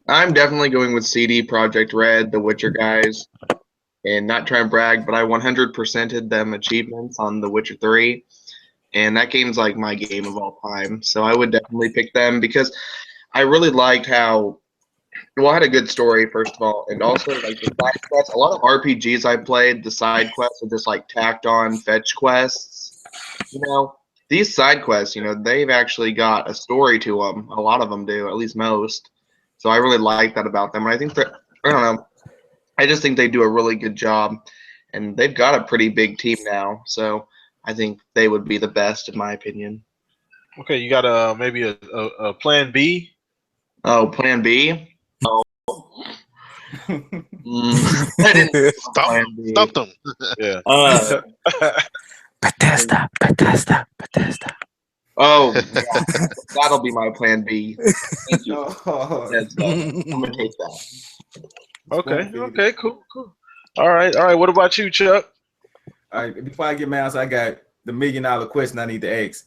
I'm definitely going with CD Projekt Red, the Witcher guys, and not trying to brag, but I 100%ed them achievements on The Witcher 3, and that game's like my game of all time. So I would definitely pick them because I really liked how. Well, I had a good story, first of all, and also like the side quests. A lot of RPGs I played, the side quests are just like tacked on fetch quests, these side quests, they've actually got a story to them. A lot of them do, at least most. So I really like that about them. And I think that, I don't know, I just think they do a really good job. And they've got a pretty big team now. So I think they would be the best, in my opinion. Okay, you got maybe a plan B? Oh, plan B? Oh. I didn't plan B. Stumped them. Yeah. Bethesda. Oh, yeah, that'll be my plan B. Thank you. Oh. I'm gonna take that. Okay, cool. All right. What about you, Chuck? All right, before I get my answer, I got the $1 million question I need to ask.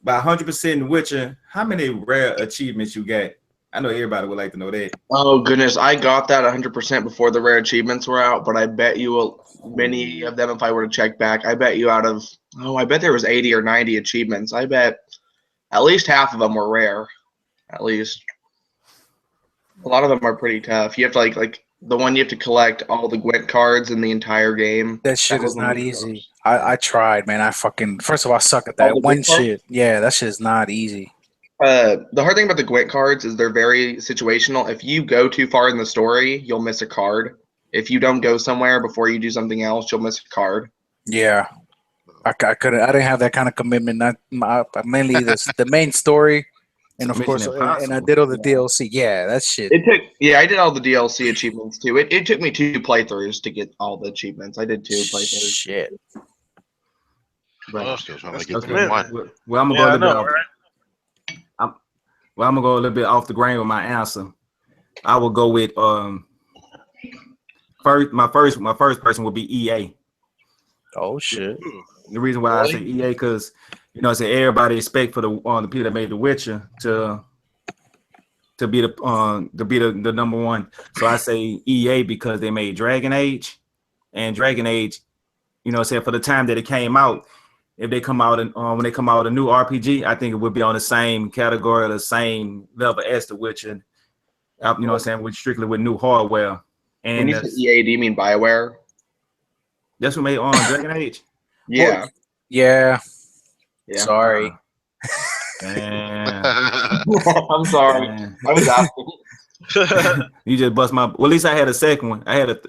By 100% in Witcher, how many rare achievements you got? I know everybody would like to know that. Oh goodness, I got that 100% before the rare achievements were out, but I bet you many of them, if I were to check back, I bet you I bet there was 80 or 90 achievements. I bet at least half of them were rare. At least a lot of them are pretty tough. You have to like the one you have to collect all the Gwent cards in the entire game. That shit is not easy. I tried, man. First of all, I suck at Oh, that the one Gwent cards? shit. Yeah, that shit is not easy. The hard thing about the Gwent cards is they're very situational. If you go too far in the story, you'll miss a card. If you don't go somewhere before you do something else, you'll miss a card. Yeah, I couldn't. I didn't have that kind of commitment. Mainly the main story, and of Mission course, and I Impossible. did all the DLC. Yeah, that shit. I did all the DLC achievements too. It took me 2 playthroughs to get all the achievements. I did 2 playthroughs. Shit. But I'm still trying to get Okay. to one. Well, I'm gonna go a little bit off. I'm gonna go a little bit off the grain with my answer. I will go with my first person would be EA. Oh shit. The reason why I say EA because I say everybody expect for the people that made The Witcher to be the number one. So I say EA because they made Dragon Age, and Dragon Age, for the time that it came out, if they come out and when they come out with a new RPG, I think it would be on the same category or the same level as The Witcher. With strictly with new hardware. And when you say EA, do you mean BioWare? That's what made Dragon Age. Yeah. Well, yeah. Sorry. I'm sorry. Man. I was asking. You just bust my. Well, at least I had a second one. I had a.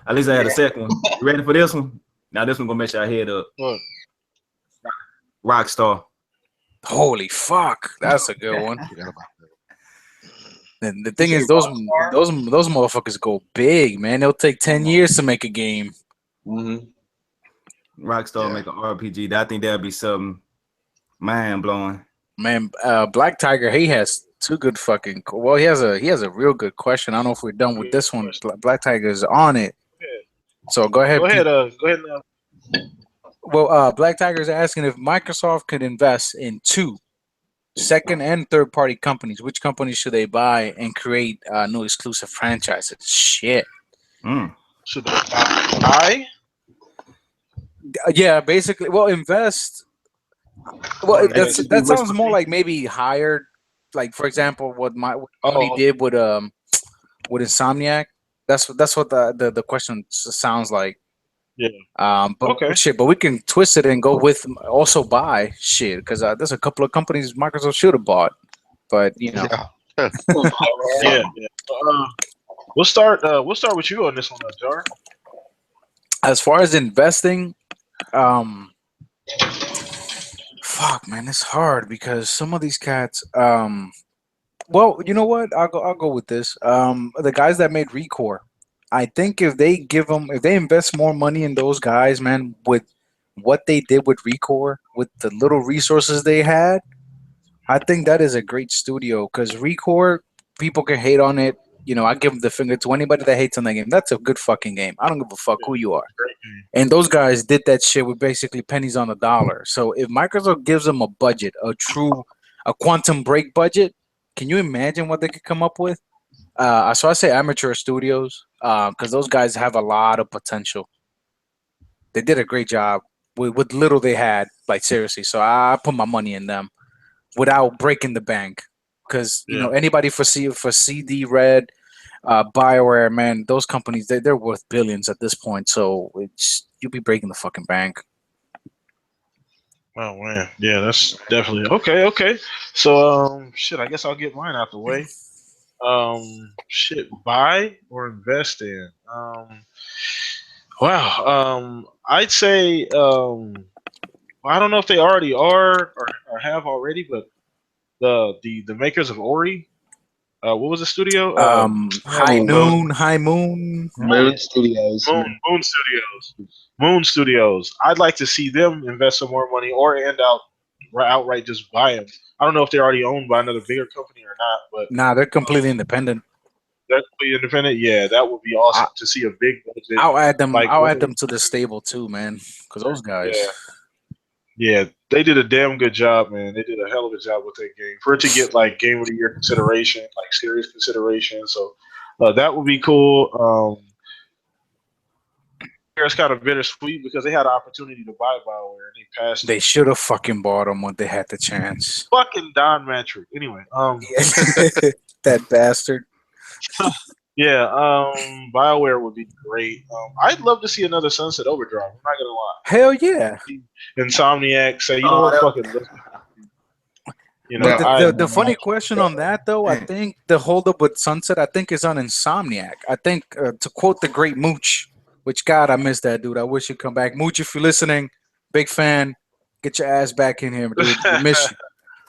At least I had a second one. You ready for this one? Now this one gonna mess your head up. What? Rockstar. Holy fuck, that's a good one. And the thing is, those motherfuckers go big, man. They'll take 10 years to make a game. Mm-hmm. Rockstar make an RPG. I think that'd be something mind blowing. Man, Black Tiger, he has 2 good fucking. Well, he has a real good question. I don't know if we're done with this one. Black Tiger's on it. So go ahead. Go ahead. Go ahead now. Well, Black Tiger is asking if Microsoft could invest in 2 second and third party companies. Which companies should they buy and create new exclusive franchises? Shit. Should they buy? Yeah, basically. Well, invest. Well, that sounds more like maybe hired. Like for example, what he did with Insomniac. That's what the question sounds like. Yeah. But we can twist it and go with also buy shit because there's a couple of companies Microsoft should have bought, but Yeah. We'll start with you on this one, Jar. As far as investing, fuck man, it's hard because some of these cats. Well, you know what? I'll go with this. The guys that made Recore. I think if they invest more money in those guys, man, with what they did with Recore, with the little resources they had, I think that is a great studio because Recore, people can hate on it. I give them the finger to anybody that hates on that game. That's a good fucking game. I don't give a fuck who you are. And those guys did that shit with basically pennies on the dollar. So if Microsoft gives them a budget, a Quantum Break budget, can you imagine what they could come up with? So I say amateur studios because those guys have a lot of potential. They did a great job with little they had, like seriously. So I put my money in them without breaking the bank because anybody for CD Red, BioWare, man, those companies they're worth billions at this point. So you'll be breaking the fucking bank. Oh man, yeah, that's definitely okay. Okay, so shit, I guess I'll get mine out the way. Shit, buy or invest in. Wow. I'd say I don't know if they already are or have already, but the makers of Ori. What was the studio? High Oh, Noon, High Moon. Moon Studios. Moon Studios. Moon Studios. I'd like to see them invest some more money or end out outright just buy them. I don't know if they're already owned by another bigger company or not, but Nah, they're completely independent. they're completely independent. Yeah, that would be I, awesome to see a big budget. I'll add them. Like I'll what add they, them to the stable too, man. Because those guys. yeah, yeah, they did a damn good job, man. They did a hell of a job with that game for it to get like game of the year consideration, like serious consideration. So that would be cool. It's kind of bittersweet because they had an opportunity to buy Bioware and they passed They it. should have fucking bought them when they had the chance. Fucking Don Matrick. Anyway, Yeah. That bastard. yeah, Bioware would be great. I'd love to see another Sunset Overdrive. I'm not gonna lie. Hell yeah. Insomniac say, you know Oh, what, that, fucking, you know, But That the, I the, the funny question on that though, I think the holdup with Sunset, I think is on Insomniac. I think to quote the great Mooch, which God I miss that dude. I wish you'd come back. Mooch, if you're listening, big fan. Get your ass back in here, dude. We miss you.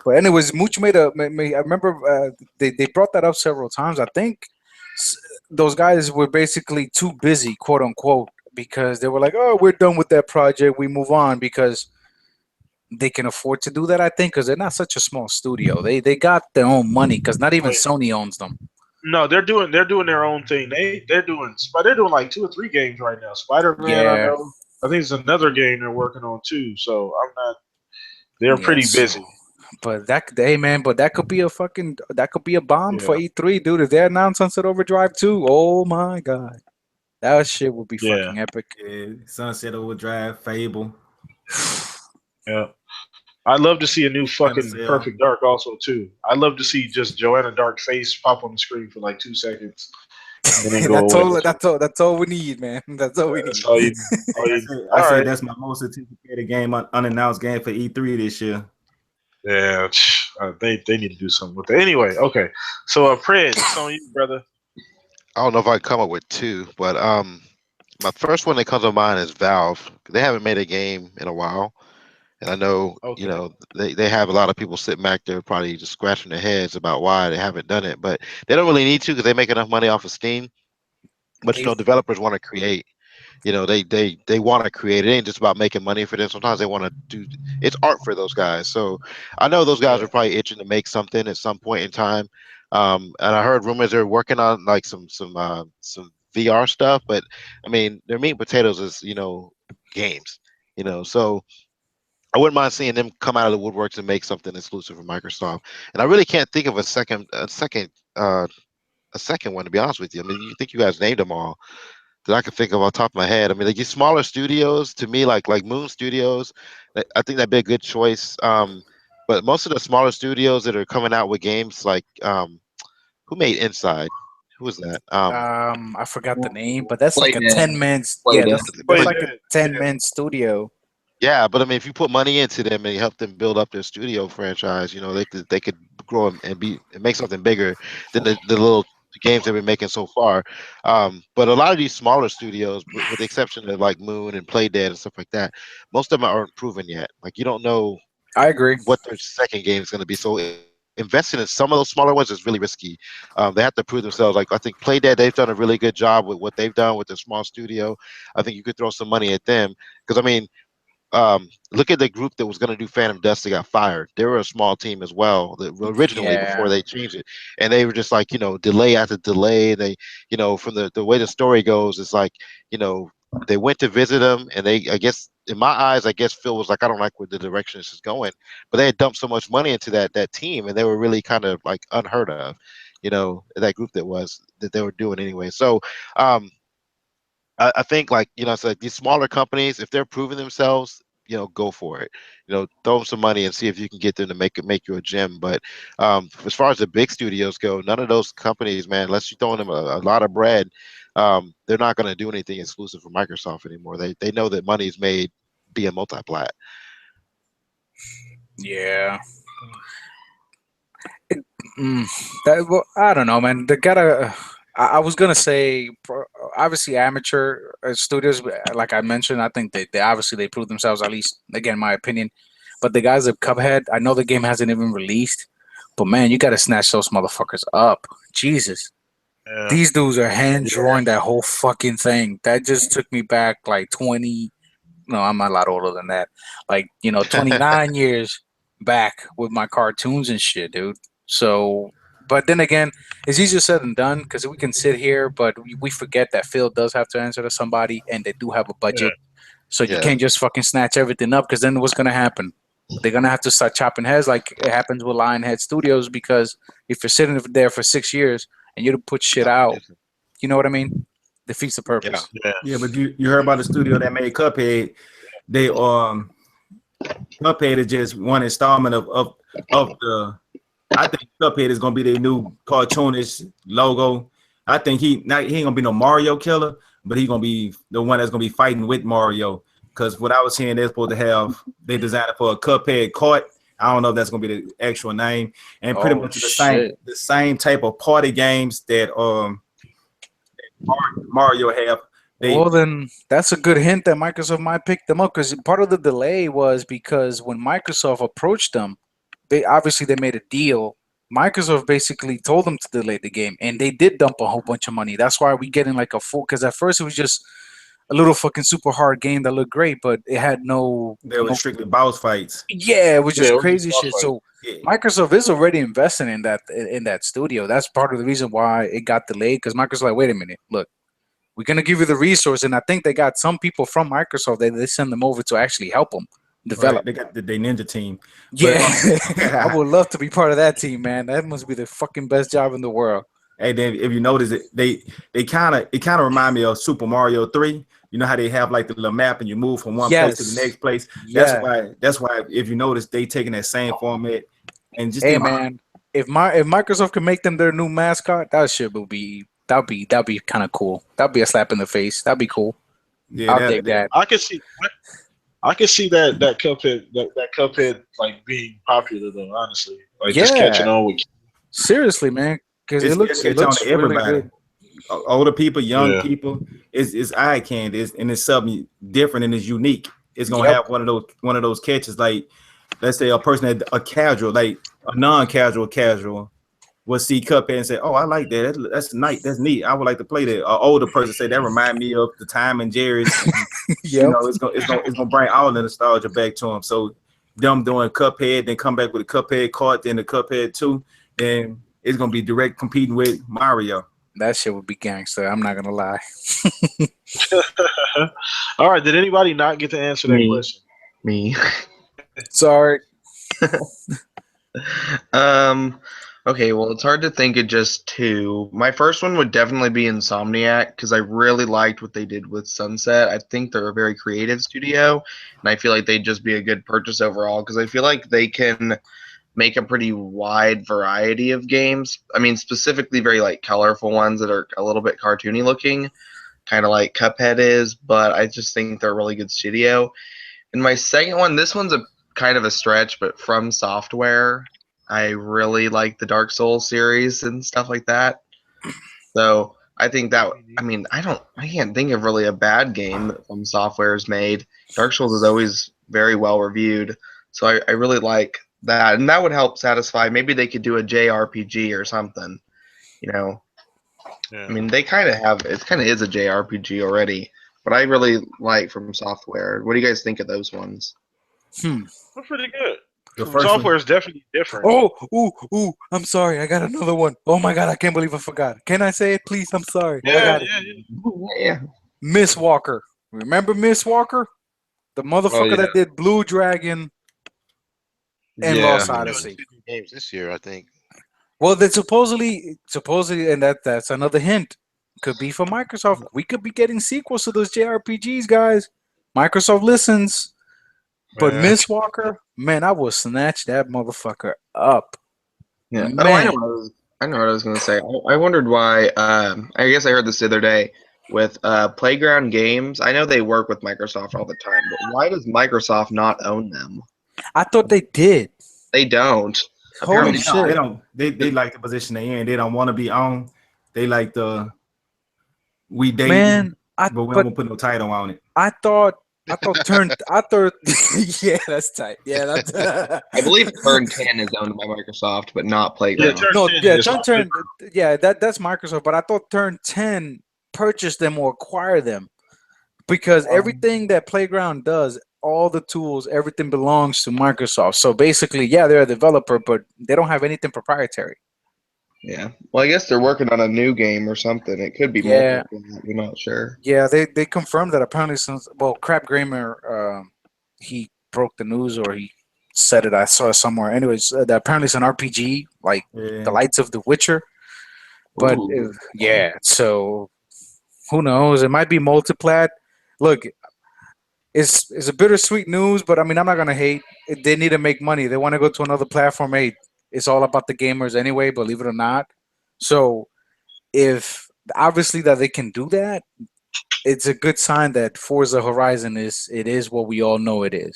But anyways, Mooch I remember they brought that up several times. I think s- those guys were basically too busy, quote unquote, because they were like, "Oh, we're done with that project. We move on," because they can afford to do that. I think because they're not such a small studio. They got their own money because not even Sony owns them. no, they're doing their own thing. They're doing like 2 or 3 games right now. Spider Man, I Yeah. know. I think it's another game they're working on too. So I'm not. They're Yeah. pretty So, busy. but hey man, but that could be a bomb for Yeah, E3, dude. If they announce Sunset Overdrive 2, oh my god, that shit would be yeah, fucking epic. yeah, Sunset Overdrive, Fable, yeah. I'd love to see a new Splinter fucking Cell. Perfect Dark also too. I'd love to see just Joanna Dark face pop on the screen for like 2 seconds and then go That's away. all. That's all we need, man. That's all we That's need. all you. Hey, All I you. said, All I said right. that's my most anticipated game, unannounced game for E3 this year. Yeah, they need to do something with it. Anyway, okay. So, Pred, it's on you, brother. I don't know if I can come up with two, but my first one that comes to mind is Valve. They haven't made a game in a while, and I know Okay. they have a lot of people sitting back there probably just scratching their heads about why they haven't done it, but they don't really need to because they make enough money off of Steam. But They developers want to create. They want to create. It ain't just about making money for them. Sometimes they want to do. It's art for those guys. So I know those guys Yeah. are probably itching to make something at some point in time. And I heard rumors they're working on like some VR stuff. But I mean, their meat and potatoes is games. So I wouldn't mind seeing them come out of the woodworks and make something exclusive for Microsoft. And I really can't think of a second one, to be honest with you. I mean, you think you guys named them all that I can think of on top of my head. I mean, like these smaller studios, to me, like Moon Studios, I think that'd be a good choice. But most of the smaller studios that are coming out with games like who made Inside? Who was that? I forgot the name, but that's like Play a Dead. 10 man. Play Yeah, Dead. that's Wait, like a yeah, 10 man studio. Yeah, but I mean, if you put money into them and you help them build up their studio franchise, they could grow and make something bigger than the little games they've been making so far. But a lot of these smaller studios, with the exception of like Moon and Playdead and stuff like that, most of them aren't proven yet. Like you don't know I agree. what their second game is going to be. So investing in some of those smaller ones is really risky. They have to prove themselves. Like I think Playdead, they've done a really good job with what they've done with their small studio. I think you could throw some money at them because I mean look at the group that was going to do Phantom Dust that got fired. They were a small team as well originally before Yeah, they changed it, and they were just like delay after delay. They from the way the story goes, it's like they went to visit them, and they I guess in my eyes, I guess Phil was like, I don't like where the direction this is going, but they had dumped so much money into that team, and they were really kind of like unheard of, that group that they were doing anyway. So. I think like it's like these smaller companies, if they're proving themselves, go for it. Throw them some money and see if you can get them to make you a gem. But as far as the big studios go, none of those companies, man, unless you're throwing them a lot of bread, they're not going to do anything exclusive for Microsoft anymore. They know that money is made being multi-plat. Yeah. Mm, well, I don't know, man. They gotta. I was gonna say, obviously, amateur studios, like I mentioned, I think they obviously they prove themselves. At least, again, my opinion. But the guys at Cuphead, I know the game hasn't even released, but man, you gotta snatch those motherfuckers up. Jesus, Yeah. these dudes are hand drawing that whole fucking thing. That just took me back like 20. No, I'm a lot older than that. Like 29 years back with my cartoons and shit, dude. So, but then again, it's easier said than done because we can sit here, but we forget that Phil does have to answer to somebody, and they do have a budget. So you Yeah. can't just fucking snatch everything up because then what's gonna happen? They're gonna have to start chopping heads like it happens with Lionhead Studios because if you're sitting there for 6 years and you don't put shit out, you know what I mean? Defeats the purpose. Yeah. Yeah, but you heard about the studio that made Cuphead? They Cuphead is just one installment of the. I think Cuphead is gonna be their new cartoonish logo. I think he ain't gonna be no Mario killer, but he gonna be the one that's gonna be fighting with Mario. Because what I was hearing, they're supposed to have they designed it for a Cuphead cart. I don't know if that's gonna be the actual name, and pretty Oh, much shit. the same type of party games that Mario have. Well, then that's a good hint that Microsoft might pick them up because part of the delay was because when Microsoft approached them, they made a deal. Microsoft basically told them to delay the game, and they did dump a whole bunch of money. That's why we getting like a full. Because at first it was just a little fucking super hard game that looked great, but it had They were strictly boss fights. Yeah, it was just Yeah, it was crazy just shit. boss So Yeah. Microsoft is already investing in that studio. That's part of the reason why it got delayed. Because Microsoft's like, wait a minute, look. We're gonna give you the resource, and I think they got some people from Microsoft that they send them over to actually help them develop. Right, they got the ninja team. Yeah, I would love to be part of that team, man. That must be the fucking best job in the world. And then if you notice it, they kind of remind me of Super Mario 3. You know how they have like the little map and you move from one place to the next place. Yeah. That's why if you notice they taking that same format and just Hey, think, man, if Microsoft can make them their new mascot, that shit would be that'd be kind of cool. That'd be a slap in the face. That'd be cool. yeah, I'll dig that. I can see that Cuphead like being popular though. Honestly, like just catching on with. Seriously, man, because it looks to really good. Older people, young Yeah. people, it's eye candy, and it's something different and it's unique. It's gonna Yep. have one of those catches. Like let's say a person that a casual, like a non-casual will see Cuphead and say, "Oh, I like that. That's nice. That's neat. I would like to play that." An older person say that remind me of the time and Jerry's. You Yep. know, it's gonna bring all the nostalgia back to them. So them doing Cuphead, then come back with a Cuphead cart, then the Cuphead 2, then it's gonna be direct competing with Mario. That shit would be gangster. I'm not gonna lie. All right. Did anybody not get to answer that Me. question? Me. Sorry. Okay, well, it's hard to think of just two. My first one would definitely be Insomniac because I really liked what they did with Sunset. I think they're a very creative studio, and I feel like they'd just be a good purchase overall because I feel like they can make a pretty wide variety of games. I mean, specifically very like colorful ones that are a little bit cartoony looking, kind of like Cuphead is, but I just think they're a really good studio. And my second one, this one's a kind of a stretch, but From Software. I really like the Dark Souls series and stuff like that. So I think that I can't think of really a bad game that From Software has made. Dark Souls is always very well reviewed. So I really like that. And that would help satisfy. Maybe they could do a JRPG or something. You know. Yeah. I mean they kinda is a JRPG already. But I really like From Software. What do you guys think of those ones? They're pretty good. The From first software one, is definitely different. Oh, ooh, I'm sorry. I got another one. Oh my god, I can't believe I forgot. Can I say it, please? I'm sorry. I Yeah, got it. Yeah. Miss Walker. Remember Miss Walker? The motherfucker that did Blue Dragon and Yeah. Lost Doing Odyssey. 2 games this year, I think. Well, they supposedly, and that's another hint. Could be for Microsoft. We could be getting sequels to those JRPGs, guys. Microsoft listens. But Man. Miss Walker, man, I will snatch that motherfucker up. Yeah. Man. Oh, I know what I was going to say. I wondered why. I guess I heard this the other day with Playground Games. I know they work with Microsoft all the time, but why does Microsoft not own them? I thought they did. They don't. Holy Apparently shit! They don't. They like the position they in. They don't want to be on. They like the we dating, Man, but we don't want to put no title on it. I thought yeah, that's tight. Yeah, that's I believe Turn 10 is owned by Microsoft, but not Yeah, Playground. Turn no, 10 yeah, is Turn, yeah, that's Microsoft, but I thought Turn 10 purchased them or acquired them because everything that Playground does, all the tools, everything belongs to Microsoft. So basically, yeah, they're a developer, but they don't have anything proprietary. Yeah. Well, I guess they're working on a new game or something. It could be Yeah. multiple. We're not sure. Yeah, they confirmed that apparently since Crap Gamer he broke the news or he said it. I saw it somewhere. Anyways, that apparently it's an RPG like the Yeah. Lights of the Witcher. But Ooh. yeah, so who knows? It might be multiplat. Look, it's a bittersweet news, but I mean I'm not gonna hate. They need to make money. They want to go to another platform. Hey, it's all about the gamers anyway. Believe it or not. So if obviously that they can do that, it's a good sign that Forza Horizon is what we all know it is.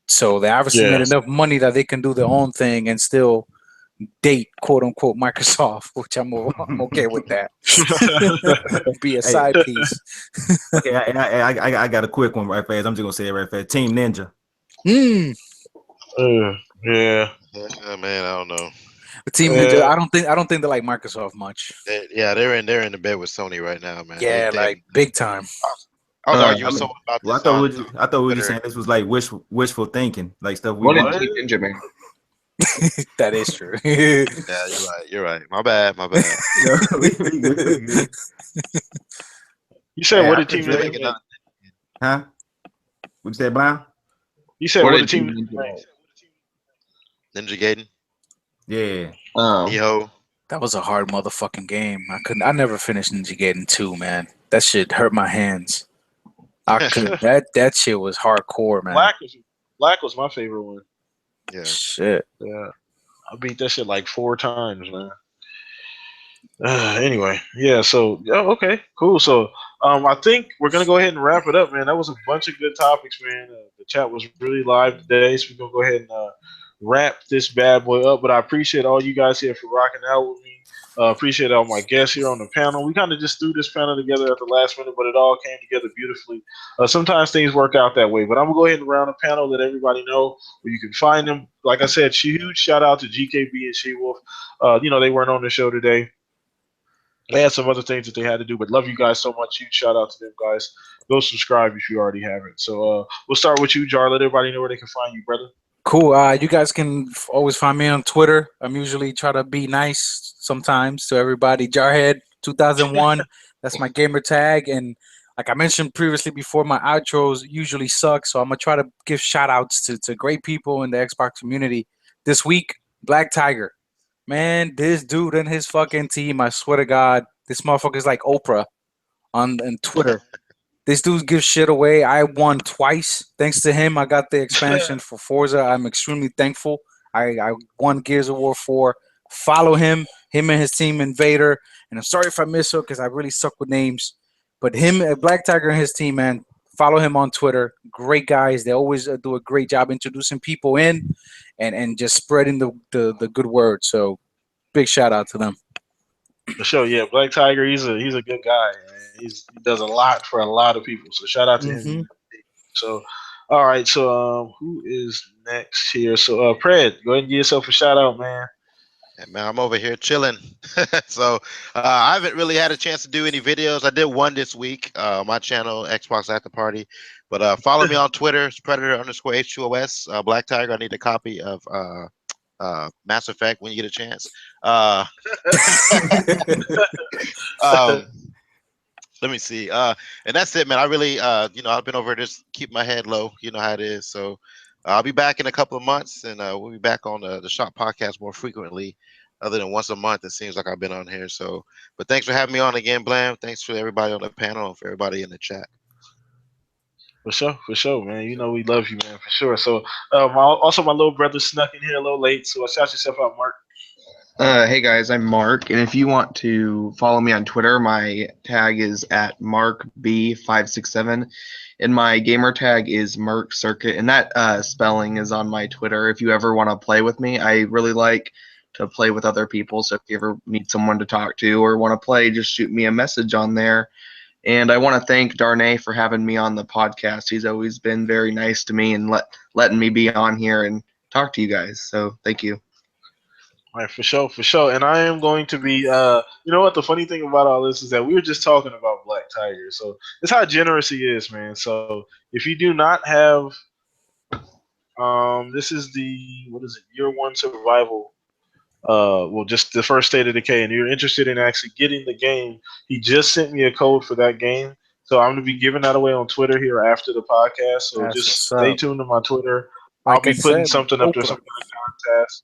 So they obviously made Yes. enough money that they can do their own thing and still date quote unquote Microsoft, which I'm okay with that. Be a Hey, side piece. okay, I got a quick one right fast. I'm just gonna say it right fast. Team Ninja. Hmm. Yeah. Yeah, man, I don't know. Team Ninja. I don't think they like Microsoft much. They're in the bed with Sony right now, man. Yeah, like big time. I was arguing I with mean, someone about Well, this on I thought we were just Twitter. saying this was like wishful thinking, like stuff we what did want. Team Ninja make? That is true. Yeah, you're right. My bad. No, we good. You said Hey, what I did Team think Ninja Make make? another- Huh? What you said, Brown? You said What what did did Team Team Ninja Ninja make? make? Ninja Gaiden, Yeah. Oh. Neo. That was a hard motherfucking game. I never finished Ninja Gaiden 2, man. That shit hurt my hands. I could that shit was hardcore, man. Black was my favorite one. Yeah. Shit. Yeah. I beat that shit like 4 times, man. Anyway, yeah. So, okay, cool. So, I think we're gonna go ahead and wrap it up, man. That was a bunch of good topics, man. The chat was really live today, so we're gonna go ahead and wrap this bad boy up. But I appreciate all you guys here for rocking out with me. Appreciate all my guests here on the panel. We kind of just threw this panel together at the last minute, but it all came together beautifully. Sometimes things work out that way, but I'm gonna go ahead and round the panel, let everybody know where you can find them. Like I said, huge shout out to GKB and She Wolf. They weren't on the show today. They had some other things that they had to do, but love you guys so much. Huge shout out to them guys. Go subscribe if you already haven't. So we'll start with you, Jar. Let everybody know where they can find you, brother. Cool. You guys can always find me on Twitter. I'm usually try to be nice sometimes to everybody. Jarhead 2001. That's my gamer tag. And like I mentioned previously before, my outros usually suck. So I'm gonna try to give shout outs to great people in the Xbox community. This week, Black Tiger. Man, this dude and his fucking team, I swear to God, this motherfucker's like Oprah on Twitter. This dude gives shit away. I won twice. Thanks to him, I got the expansion for Forza. I'm extremely thankful. I won Gears of War 4. Follow him and his team Invader. And I'm sorry if I miss her because I really suck with names. But him, Black Tiger and his team, man, follow him on Twitter. Great guys. They always do a great job introducing people in and just spreading the good word. So big shout out to them. For sure, yeah. Black Tiger, he's a good guy. Man. He does a lot for a lot of people. So shout out to him. So, all right. So, who is next here? So, Pred, go ahead and give yourself a shout out, man. Yeah, man, I'm over here chilling. So I haven't really had a chance to do any videos. I did one this week, my channel, Xbox After Party. But follow me on Twitter, it's Predator_H2OS. Black Tiger, I need a copy of Mass Effect when you get a chance. Um, let me see. And that's it, man. I really, I've been over here just keep my head low. You know how it is. So I'll be back in a couple of months, and we'll be back on the Shop Podcast more frequently, other than once a month. It seems like I've been on here. So, but thanks for having me on again, Blam. Thanks for everybody on the panel and for everybody in the chat. For sure, man. You know we love you, man, for sure. So, also my little brother snuck in here a little late, so shout yourself out, Mark. Hey guys, I'm Mark, and if you want to follow me on Twitter, my tag is at MarkB567, and my gamer tag is Merc Circuit, and that spelling is on my Twitter. If you ever want to play with me, I really like to play with other people. So if you ever need someone to talk to or want to play, just shoot me a message on there. And I want to thank Darnay for having me on the podcast. He's always been very nice to me and letting me be on here and talk to you guys. So thank you. All right, for sure, for sure. And I am going to be, you know what? The funny thing about all this is that we were just talking about Black Tiger. So it's how generous he is, man. So if you do not have, this is what is it, year one survival. Well, just the first State of Decay, and you're interested in actually getting the game. He just sent me a code for that game. So I'm going to be giving that away on Twitter here after the podcast. So That's just what's stay up. tuned to my Twitter. Like I'll be I putting said, something up there, Oprah. some kind of contest.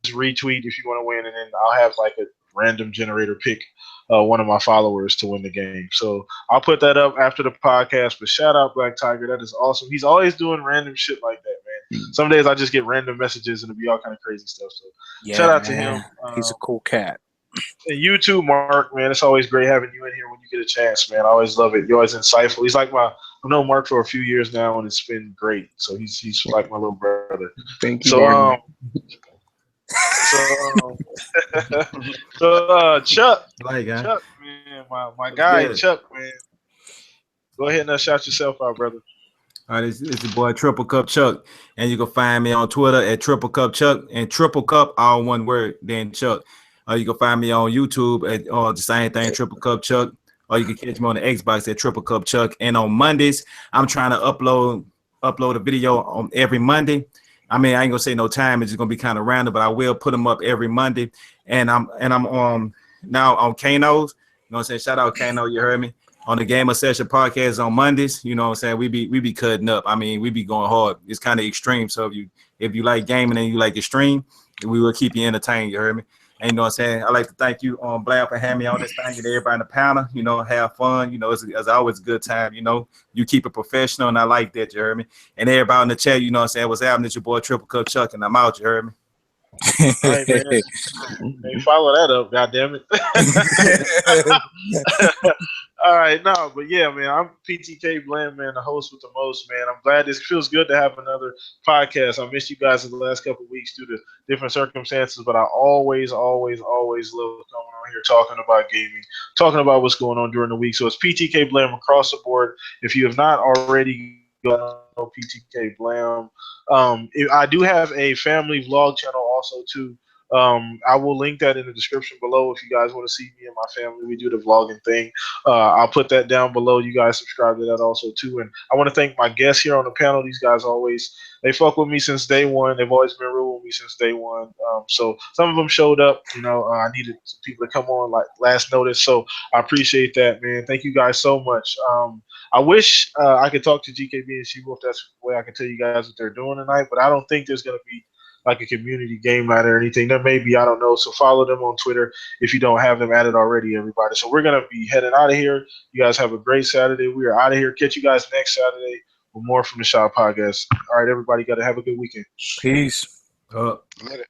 Retweet if you want to win, and then I'll have like a random generator pick one of my followers to win the game. So I'll put that up after the podcast. But shout out Black Tiger, that is awesome. He's always doing random shit like that, man. Some days I just get random messages and it'll be all kind of crazy stuff. So Yeah, shout out to man. him. He's a cool cat. And you too, Mark, man. It's always great having you in here when you get a chance, man. I always love it. You're always insightful. He's like I've known Mark for a few years now, and it's been great. So he's like my little brother. Thank you. So Chuck, Like, Chuck, man, my guy, good? Chuck, man. Go ahead and shout yourself out, brother. All right, it's your boy Triple Cup Chuck, and you can find me on Twitter at Triple Cup Chuck, and Triple Cup all one word, then Chuck. You can find me on YouTube at the same thing, Triple Cup Chuck, or you can catch me on the Xbox at Triple Cup Chuck. And on Mondays, I'm trying to upload a video on every Monday. I mean, I ain't gonna say no time; it's just gonna be kind of random, but I will put them up every Monday. And I'm now on Kano's. You know what I'm saying? Shout out Kano, you heard me. On the Gamer Session podcast on Mondays, you know what I'm saying? We be cutting up. I mean, we be going hard. It's kind of extreme. So if you like gaming and you like extreme, we will keep you entertained. You heard me? And you know what I'm saying? I like to thank you on BLAM for having me on this thing, and everybody in the panel. You know, have fun. You know, it's always a good time. You know, you keep it professional, and I like that. You heard me? And everybody in the chat, you know what I'm saying? What's happening? It's your boy Triple Cup Chuck, and I'm out. You heard me? All right, man. Hey, follow that up, goddammit. All right, no, but yeah, man, I'm PTK BLAM, man, the host with the most, man. I'm glad this feels good to have another podcast. I missed you guys in the last couple of weeks due to different circumstances, but I always love coming on here talking about gaming, talking about what's going on during the week. So it's PTK BLAM across the board. If you have not already gone on PTK BLAM, I do have a family vlog channel also too. I will link that in the description below if you guys want to see me and my family. We do the vlogging thing. I'll put that down below. You guys subscribe to that also too. And I want to thank my guests here on the panel. These guys they fuck with me since day one. They've always been real with me since day one. So some of them showed up. You know, I needed some people to come on like last notice. So I appreciate that, man. Thank you guys so much. I wish I could talk to GKB and Shibu if that's the way I can tell you guys what they're doing tonight, but I don't think there's going to be like a community game night or anything. There may be, I don't know. So follow them on Twitter if you don't have them added already, everybody. So we're going to be heading out of here. You guys have a great Saturday. We are out of here. Catch you guys next Saturday with more from the Shop Podcast. All right, everybody, got to have a good weekend. Peace. Later.